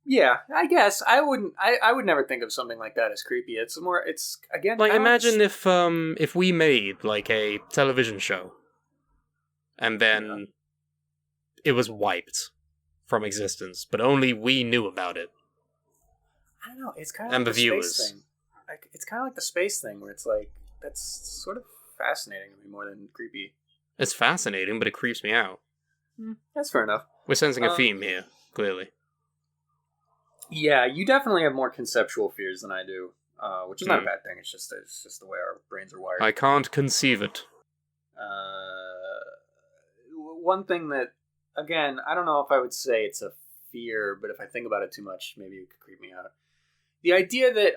Yeah, I guess I would never think of something like that as creepy. It's again Like, imagine if we made like a television show, and then it was wiped from existence, but only we knew about it. I don't know. It's kind of And like the viewers. space thing. Like, it's kind of like the space thing, where it's like that's sort of fascinating to me more than creepy. It's fascinating, but it creeps me out. That's fair enough. We're sensing a theme here, clearly. Yeah, you definitely have more conceptual fears than I do, which is not a bad thing. It's just the way our brains are wired. I can't conceive it. One thing that, again, I don't know if I would say it's a fear, but if I think about it too much, maybe it could creep me out. The idea that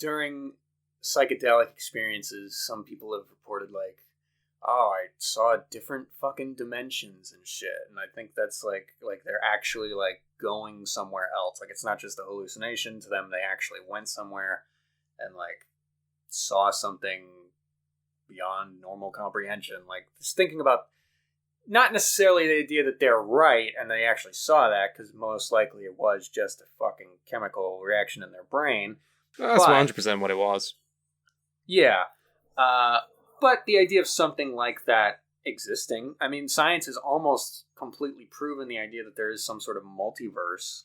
during psychedelic experiences, some people have reported like, oh, I saw different fucking dimensions and shit, and I think that's like they're actually like going somewhere else. Like, it's not just a hallucination to them; they actually went somewhere and like saw something beyond normal comprehension. Like, just thinking about not necessarily the idea that they're right and they actually saw that, because most likely it was just a fucking chemical reaction in their brain. That's 100% what it was. Yeah. But the idea of something like that existing, I mean, science has almost completely proven the idea that there is some sort of multiverse.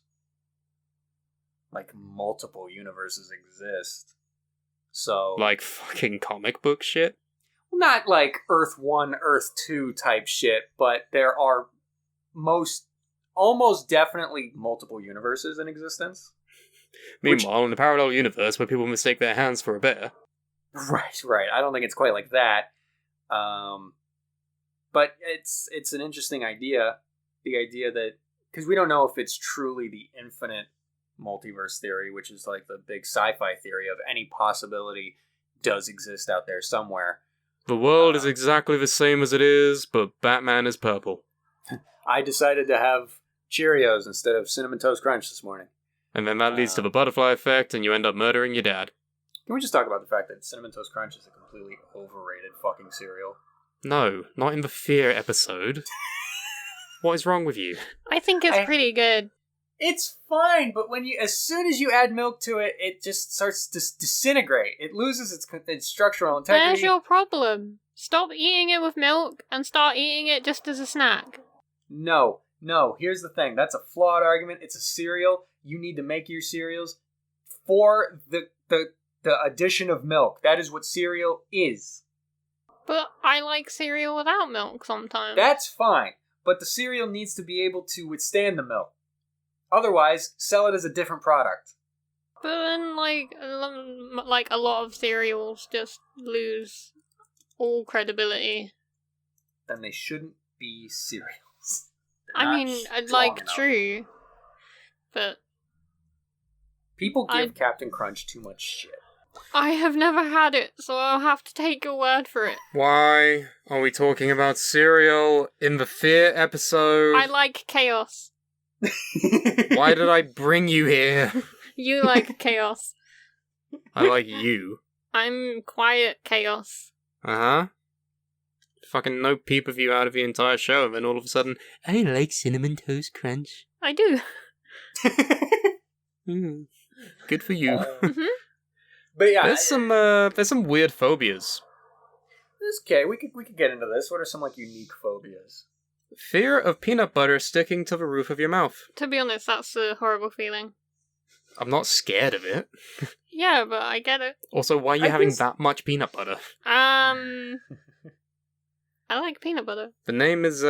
Like, multiple universes exist. So... Like fucking comic book shit? Not like Earth 1, Earth 2 type shit, but there are almost definitely multiple universes in existence. Meanwhile, in the parallel universe where people mistake their hands for a bear. Right. I don't think it's quite like that. But it's an interesting idea. The idea that because we don't know if it's truly the infinite multiverse theory, which is like the big sci-fi theory of any possibility does exist out there somewhere. The world is exactly the same as it is, but Batman is purple. I decided to have Cheerios instead of Cinnamon Toast Crunch this morning. And then that leads to the butterfly effect, and you end up murdering your dad. Can we just talk about the fact that Cinnamon Toast Crunch is a completely overrated fucking cereal? No, not in the Fear episode. What is wrong with you? I think it's pretty good. It's fine, but as soon as you add milk to it, it just starts to disintegrate. It loses its structural integrity. There's your problem. Stop eating it with milk and start eating it just as a snack. No. Here's the thing. That's a flawed argument. It's a cereal. You need to make your cereals for the addition of milk. That is what cereal is. But I like cereal without milk sometimes. That's fine, but the cereal needs to be able to withstand the milk. Otherwise, sell it as a different product. But then, like a lot of cereals just lose all credibility. Then they shouldn't be cereals. I mean, true. But people give Captain Crunch too much shit. I have never had it, so I'll have to take your word for it. Why are we talking about cereal in the Fear episode? I like chaos. Why did I bring you here? You like chaos. I like you. I'm quiet chaos. Uh-huh. Fucking no peep of you out of the entire show, and then all of a sudden, I like Cinnamon Toast Crunch. I do. Good for you. But yeah, there's some weird phobias. It's okay. We could get into this. What are some like unique phobias? Fear of peanut butter sticking to the roof of your mouth. To be honest, that's a horrible feeling. I'm not scared of it. Yeah, but I get it. Also, why are you having that much peanut butter? I like peanut butter. The name is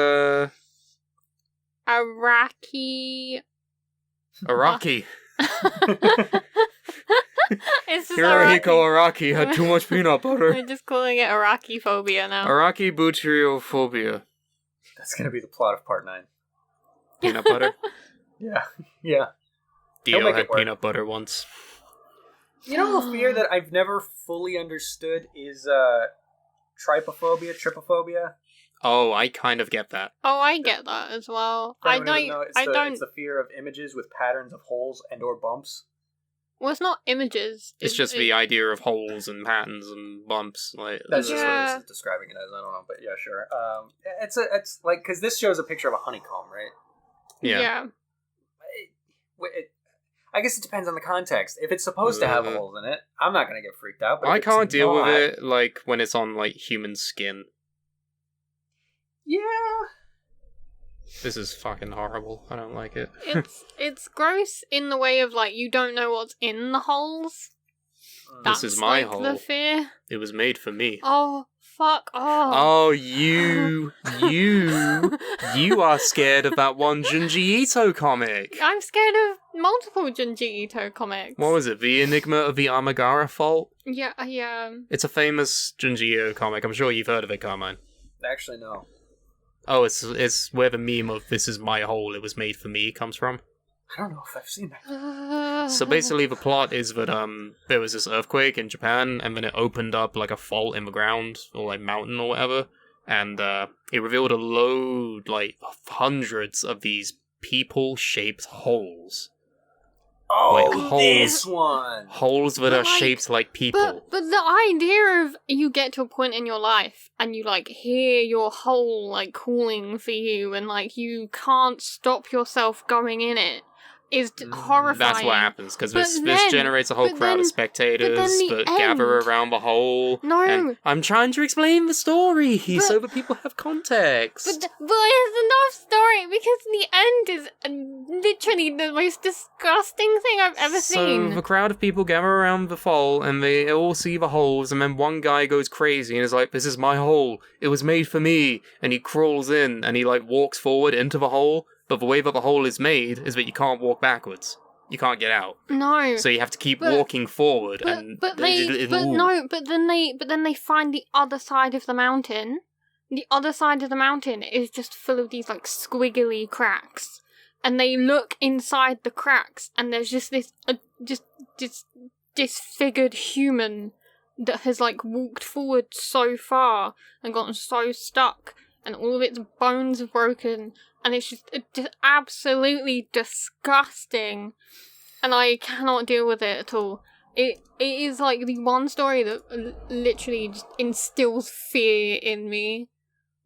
Iraqi. It's just Hirohiko Araki had too much peanut butter. We're just calling it Iraqi phobia now. Araki butyrophobia. That's gonna be the plot of part 9. Peanut butter? Yeah. Dio had peanut butter once. You know the fear that I've never fully understood is trypophobia. Oh, I kind of get that. Oh, I get that as well. I don't. It's the fear of images with patterns of holes and or bumps. Well, it's not images. It's just the idea of holes and patterns and bumps. Like that's just what it's describing it as. I don't know, but yeah, sure. It's like because this shows a picture of a honeycomb, right? Yeah. I guess it depends on the context. If it's supposed to have holes in it, I'm not gonna get freaked out. But I can't deal with it like when it's on like human skin. Yeah. This is fucking horrible. I don't like it. It's gross in the way of like you don't know what's in the holes. This is my hole. The fear. It was made for me. Oh, fuck off. Oh, you are scared of that one Junji Ito comic. I'm scared of multiple Junji Ito comics. What was it? The Enigma of the Amagara Fault? Yeah. It's a famous Junji Ito comic. I'm sure you've heard of it, Carmine. Actually, no. Oh, it's where the meme of "this is my hole, it was made for me" comes from. I don't know if I've seen that. So basically, the plot is that there was this earthquake in Japan, and then it opened up like a fault in the ground or like mountain or whatever, and it revealed a load, like hundreds of these people-shaped holes. Oh, like this one! Holes that are shaped like people. But the idea of you get to a point in your life and you like hear your hole like calling for you and like you can't stop yourself going in it is horrifying. That's what happens, because this generates a whole crowd of spectators that gather around the hole. No. And I'm trying to explain the story so that people have context. But it's enough story, because the end is literally the most disgusting thing I've ever seen. So the crowd of people gather around the hole, and they all see the holes, and then one guy goes crazy and is like, "This is my hole. It was made for me." And he crawls in, and he like walks forward into the hole. But the way that the hole is made is that you can't walk backwards. You can't get out. No. So you have to keep walking forward. But then they find the other side of the mountain. The other side of the mountain is just full of these like squiggly cracks. and they look inside the cracks, and there's just this just disfigured human that has like walked forward so far and gotten so stuck, and all of its bones are broken, and it's just absolutely disgusting, and I cannot deal with it at all. It is like the one story that literally just instills fear in me,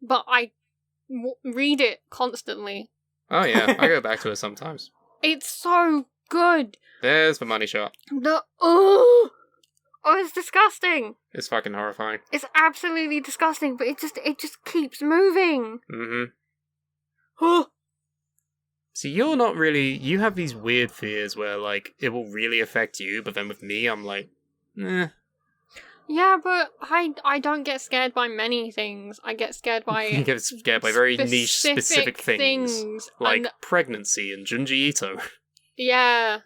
but I read it constantly. Oh yeah, I go back to it sometimes. It's so good. There's the money shot. Oh, it's disgusting. It's fucking horrifying. It's absolutely disgusting, but it just keeps moving. Mm-hmm. See, you're not really... You have these weird fears where, like, it will really affect you, but then with me, I'm like, eh. Yeah, but I don't get scared by many things. I get scared by... You get scared by very niche, specific things. Like pregnancy and Junji Ito. Yeah.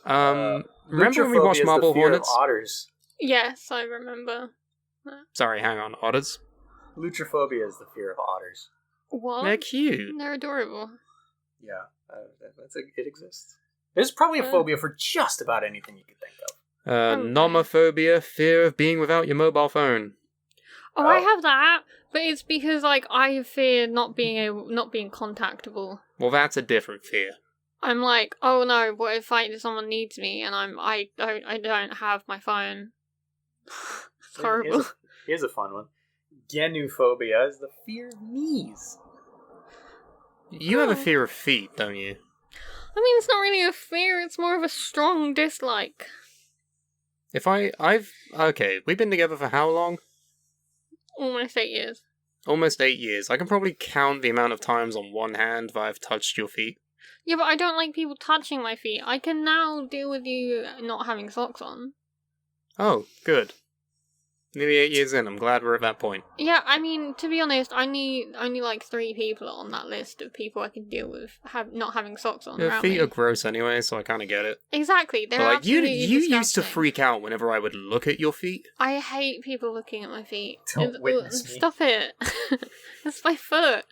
Remember when we watched Marble Hornets? Otters. Yes, I remember. Sorry, hang on. Otters? Lutrophobia is the fear of otters. What? They're cute. They're adorable. Yeah, it exists. There's probably a phobia for just about anything you could think of. Nomophobia, fear of being without your mobile phone. Oh, I have that, but it's because like I fear not being contactable. Well, that's a different fear. I'm like, oh no, what if someone needs me and I don't have my phone? It's horrible. Here's a fun one. Genuphobia is the fear of knees. You have a fear of feet, don't you? I mean, it's not really a fear, it's more of a strong dislike. Okay, we've been together for how long? Almost 8 years. Almost 8 years. I can probably count the amount of times on one hand that I've touched your feet. Yeah, but I don't like people touching my feet. I can now deal with you not having socks on. Oh, good. Nearly 8 years in, I'm glad we're at that point. Yeah, I mean, to be honest, only like 3 people on that list of people I can deal with not having socks on. Your feet are gross anyway, so I kind of get it. Exactly, they're but, like, absolutely you used to disgusting. freak out whenever I would look at your feet. I hate people looking at my feet. Don't witness me. Stop it. It's my foot.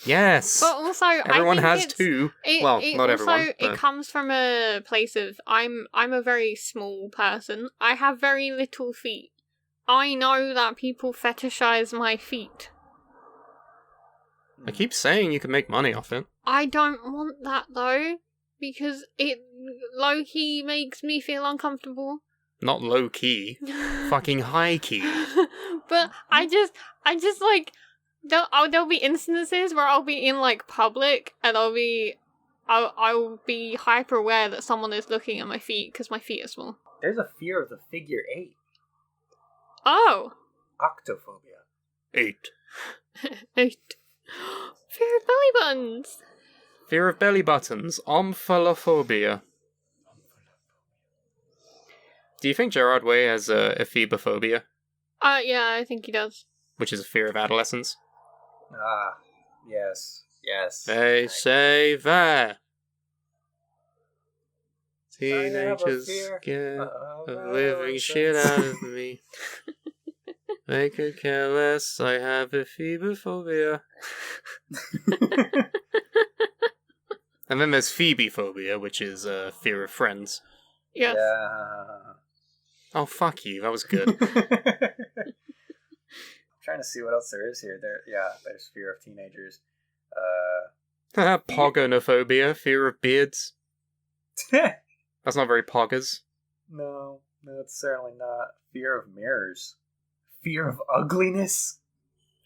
Yes. But also, everyone I think has two. Not also, everyone. It comes from a place of I'm a very small person. I have very little feet. I know that people fetishize my feet. I keep saying you can make money off it. I don't want that though, because it low-key makes me feel uncomfortable. Not low-key. Fucking high-key. But I just like, there'll be instances where I'll be in like public and I'll be hyper aware that someone is looking at my feet because my feet are small. There's a fear of the figure 8. Oh. Octophobia. 8. 8. Fear of belly buttons. Fear of belly buttons. Omphalophobia. Do you think Gerard Way has ephebophobia? Yeah, I think he does. Which is a fear of adolescence? Ah, yes. They say that teenagers get a living shit out of me. They could care less, I have ephebophobia. And then there's phoebephobia, which is fear of friends. Yes. Yeah. Oh, fuck you, that was good. Trying to see what else there is here. There's fear of teenagers. Pogonophobia, fear of beards. That's not very poggers. No, it's certainly not. Fear of mirrors. Fear of ugliness.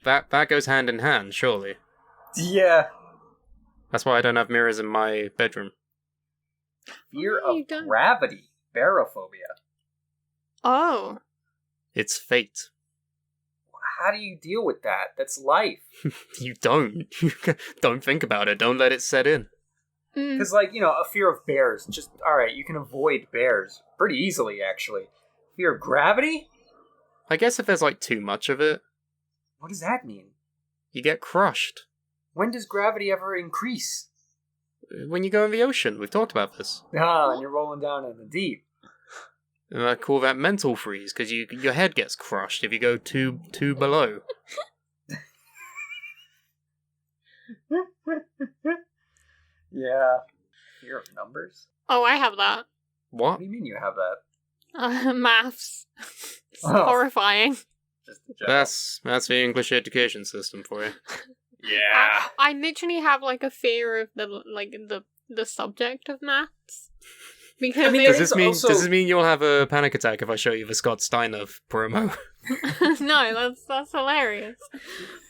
That goes hand in hand, surely. Yeah. That's why I don't have mirrors in my bedroom. Fear of gravity. Barophobia. Oh. It's fate. How do you deal with that? That's life. You don't. Don't think about it. Don't let it set in. Because, a fear of bears. Just, alright, you can avoid bears pretty easily, actually. Fear of gravity? I guess if there's, too much of it. What does that mean? You get crushed. When does gravity ever increase? When you go in the ocean. We've talked about this. And you're rolling down in the deep. And I call that mental freeze, because your head gets crushed if you go too below. Yeah. Fear of numbers? Oh, I have that. What? What do you mean you have that? Maths. It's Oh. horrifying. Just a joke. That's the English education system for you. Yeah. I literally have like a fear of the subject of maths. Because I mean, Does There's this mean also- does this mean you'll have a panic attack if I show you the Scott Steiner promo? no, that's hilarious.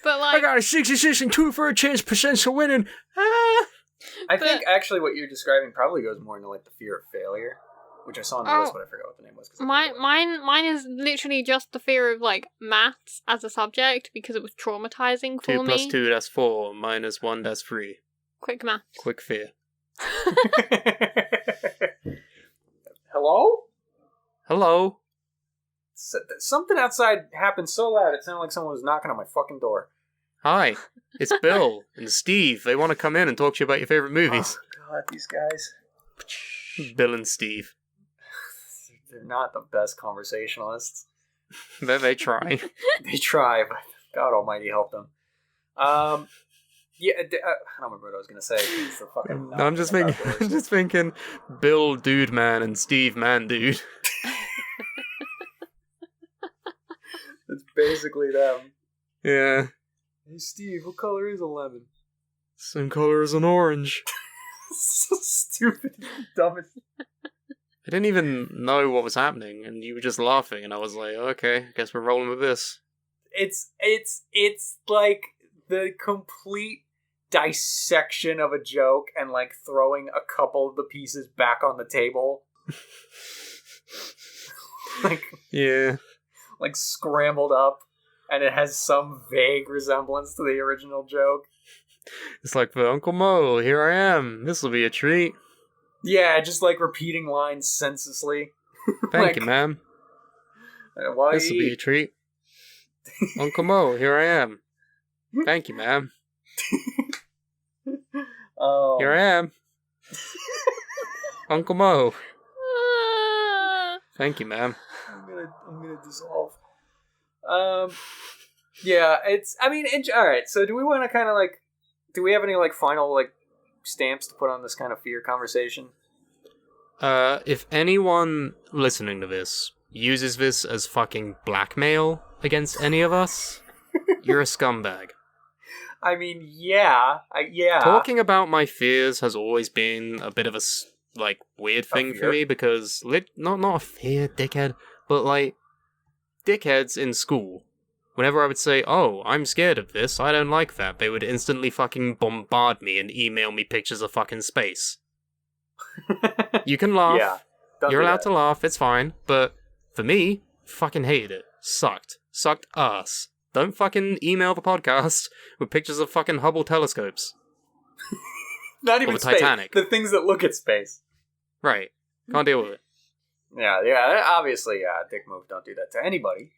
But like, got a 66 and 2/3 chance percent of winning. Ah! I think actually what you're describing probably goes more into like the fear of failure, which I saw on the list, but I forgot what the name was. 'cause I forgot. mine is literally just the fear of like maths as a subject because it was traumatizing for 2 plus me. 2, that's 4. Minus 1, that's 3. Quick maths. Quick fear. Hello? Hello. Something outside happened so loud it sounded like someone was knocking on my fucking door. Hi. It's Bill and Steve. They want to come in and talk to you about your favorite movies. Oh, God, these guys. Bill and Steve. They're not the best conversationalists. They try. They try, but God almighty help them. Yeah, I don't remember what I was going to say. It's the fucking I'm just knocking thinking, about I'm doors. just thinking, Bill Dude Man and Steve Man Dude. It's basically them. Yeah, Hey, Steve, what color is a lemon? same color as an orange. So stupid. Dumbest. I didn't even know what was happening, and you were just laughing, and I was like, okay, I guess we're rolling with this. It's like the complete dissection of a joke and like throwing a couple of the pieces back on the table. Yeah. like scrambled up, and it has some vague resemblance to the original joke. It's like, for Uncle Mo, here I am. This'll be a treat. Yeah, just like repeating lines senselessly. Thank Like, you, ma'am. Why This'll be a eat? treat. Uncle Mo, here I am. Thank you, ma'am. Oh, Here I am. Uncle Mo. Ah. Thank you, ma'am. I'm gonna dissolve. Yeah, all right. So, do we want to kind of like, do we have any like final like stamps to put on this kind of fear conversation? If anyone listening to this uses this as fucking blackmail against any of us, you're a scumbag. I mean, yeah, yeah. Talking about my fears has always been a bit of a like weird thing for fear? me because not a fear, dickhead, but like dickheads in school. Whenever I would say, "Oh, I'm scared of this. I don't like that," they would instantly fucking bombard me and email me pictures of fucking space. You can laugh. Yeah, don't You're do allowed that. to laugh. It's fine. But for me, fucking hated it. Sucked ass. Don't fucking email the podcast with pictures of fucking Hubble telescopes. Not even the space. Titanic. The things that look at space. Right. Can't deal with it. Yeah. Obviously, dick move. Don't do that to anybody.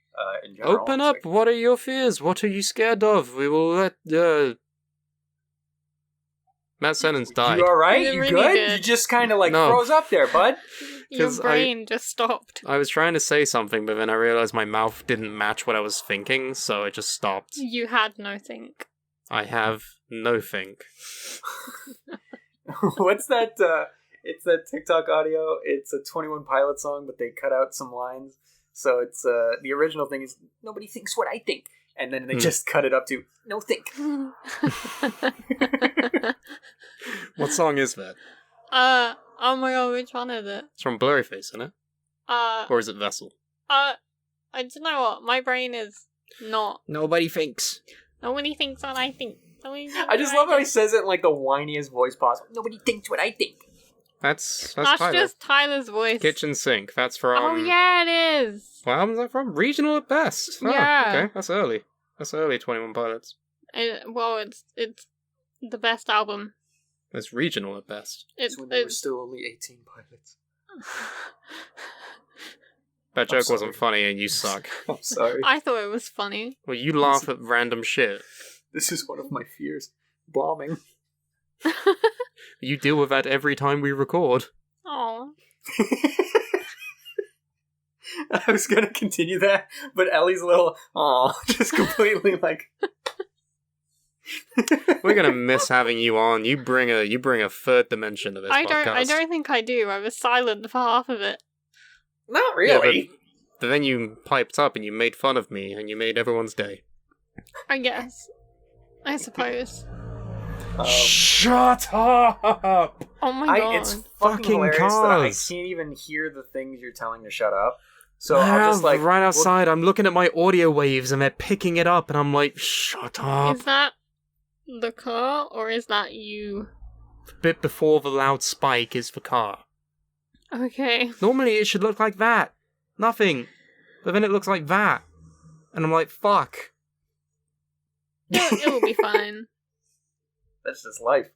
In general. Open It's up. What are your fears? What are you scared of? We will let Matt Sennons die. You all right? You You really good? did. You just kind of like No. froze up there, bud. Your 'Cause brain just stopped. I was trying to say something, but then I realized my mouth didn't match what I was thinking, so it just stopped. You had no think. I have no think. What's that? It's that TikTok audio. It's a 21 Pilot song, but they cut out some lines. So it's the original thing is nobody thinks what I think, and then they just cut it up to no think. What song is that? Oh my god, which one is it? It's from Blurryface, isn't it? Or is it Vessel? I don't know what, my brain is not. Nobody thinks. Nobody thinks what I think. I just love how he says it in like the whiniest voice possible. Nobody thinks what I think. That's That's Tyler. just Tyler's voice. Kitchen Sink. That's from... Oh yeah, it is. What album is that from? Regional at best. Oh, Yeah. Okay, that's early. That's early 21 Pilots. It's the best album. It's regional at best. It's when there were still only 18 pilots. That I'm joke wasn't sorry. funny and you suck. I'm sorry. I thought it was funny. Well, you laugh at random shit. This is one of my fears. Bombing. You deal with that every time we record. Oh. I was gonna continue that, but Ellie's little "aw" just completely like We're gonna miss having you on. You bring a third dimension to this podcast. I don't think I do. I was silent for half of it. Not really. But then you piped up and you made fun of me and you made everyone's day. I guess. I suppose. Shut up! Oh my god. It's fucking hilarious that I cars. can't even hear the things you're telling to shut up. So I I'll just like right outside. I'm looking at my audio waves and they're picking it up, and I'm like, shut up. Is that the car or is that you? The bit before the loud spike is the car. Okay. Normally it should look like that. Nothing. But then it looks like that. And I'm like, fuck. It will be fine. That's just life.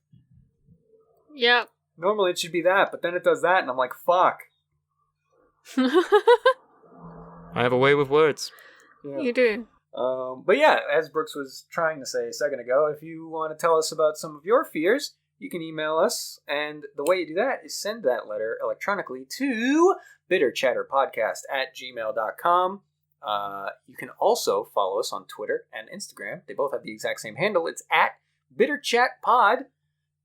Yep. Normally it should be that, but then it does that, and I'm like, fuck. I have a way with words. Yeah. You do. But yeah, as Brooks was trying to say a second ago, if you want to tell us about some of your fears, you can email us, and the way you do that is send that letter electronically to bitterchatterpodcast@gmail.com. You can also follow us on Twitter and Instagram. They both have the exact same handle. It's @bitterchatpod.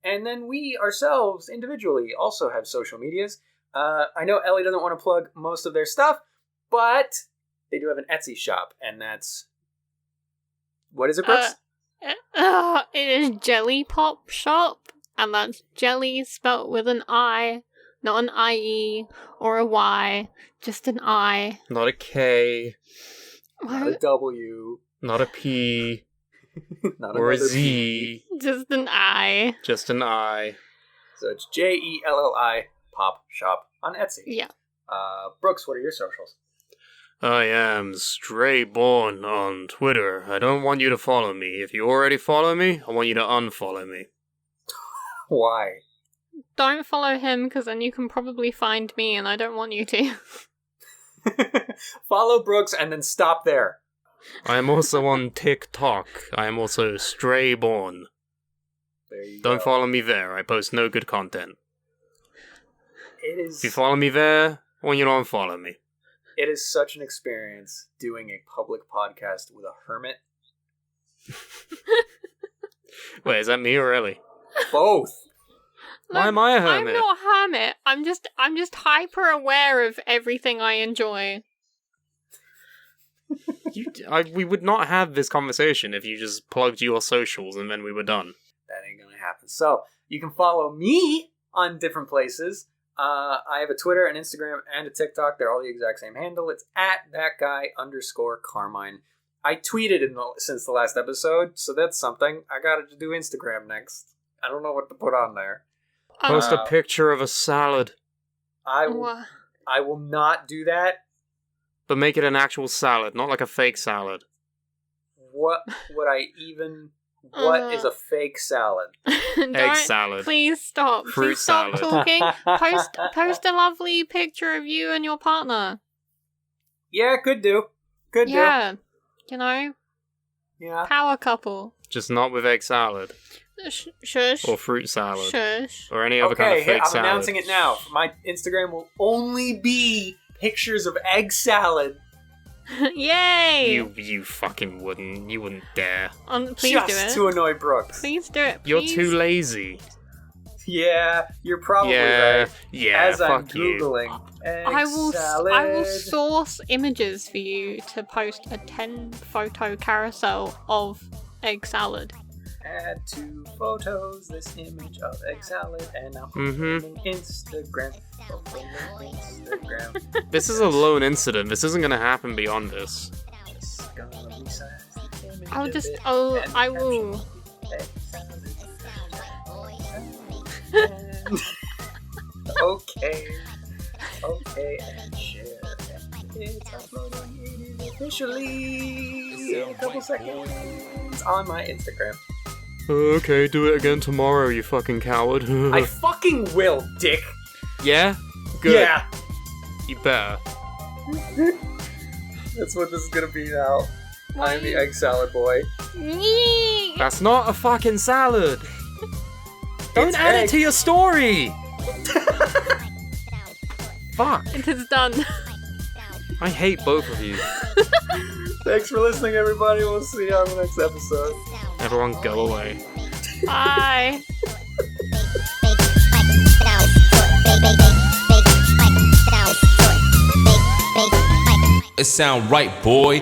And then we ourselves individually also have social medias. I know Ellie doesn't want to plug most of their stuff, but they do have an Etsy shop, and that's... What is it, Brooks? It is Jelly Pop Shop, and that's jelly spelt with an I, not an IE or a Y, just an I. Not a K. Not a W. Not a P. Not or a another Z. P. Just an I. Just an I. So it's JELLI Pop Shop on Etsy. Yeah. Brooks, what are your socials? I am Strayborn on Twitter. I don't want you to follow me. If you already follow me, I want you to unfollow me. Why? Don't follow him, because then you can probably find me, and I don't want you to. Follow Brooks and then stop there. I am also on TikTok. I am also Strayborn. There you Don't go. follow me there. I post no good content. It is... If you follow me there, I want you to unfollow me. It is such an experience doing a public podcast with a hermit. Wait, is that me or Ellie? Both. Why am I a hermit? I'm not a hermit. I'm just hyper aware of everything I enjoy. We would not have this conversation if you just plugged your socials and then we were done. That ain't gonna happen. So, you can follow me on different places. I have a Twitter, an Instagram, and a TikTok. They're all the exact same handle. It's @thatguy_Carmine. I tweeted since the last episode, so that's something. I gotta do Instagram next. I don't know what to put on there. Post a picture of a salad, I will not do that. but make it an actual salad, not like a fake salad. What would I even... What is a fake salad? Egg salad. Please stop. Fruit Please stop salad. talking. Post a lovely picture of you and your partner. Yeah, could do. Could Yeah. You know, do. Yeah. power couple. Just not with egg salad. Shush. Or fruit salad. Shush. Or any other kind Okay, of fake I'm salad. announcing it now. My Instagram will only be pictures of egg salad. Yay! You fucking wouldn't. You wouldn't dare. Please just do it. to annoy Brooks. Please do it. You're please. too lazy. Yeah, you're probably Yeah, right. yeah, As I'm fuck you. Googling egg I will salad. source images for you to post a 10 photo carousel of egg salad. Add to photos this image of egg salad, and I'll put Mhm. it on Instagram. Instagram. This is a lone incident. This isn't gonna happen beyond this. Just gonna resize the image I'll a just- bit oh, and I caption will. egg salad. Okay, and share. It's uploading officially in a couple seconds on my Instagram. Okay, do it again tomorrow, you fucking coward. I fucking will, dick. Yeah? Good. Yeah, You better. that's what this is gonna be now. Why? I'm the egg salad boy. Yee! That's not a fucking salad. Don't It's add egg. it to your story. Fuck. It is done. I hate both of you. Thanks for listening, everybody. We'll see you on the next episode. Everyone go away. Bye. It sound right, boy.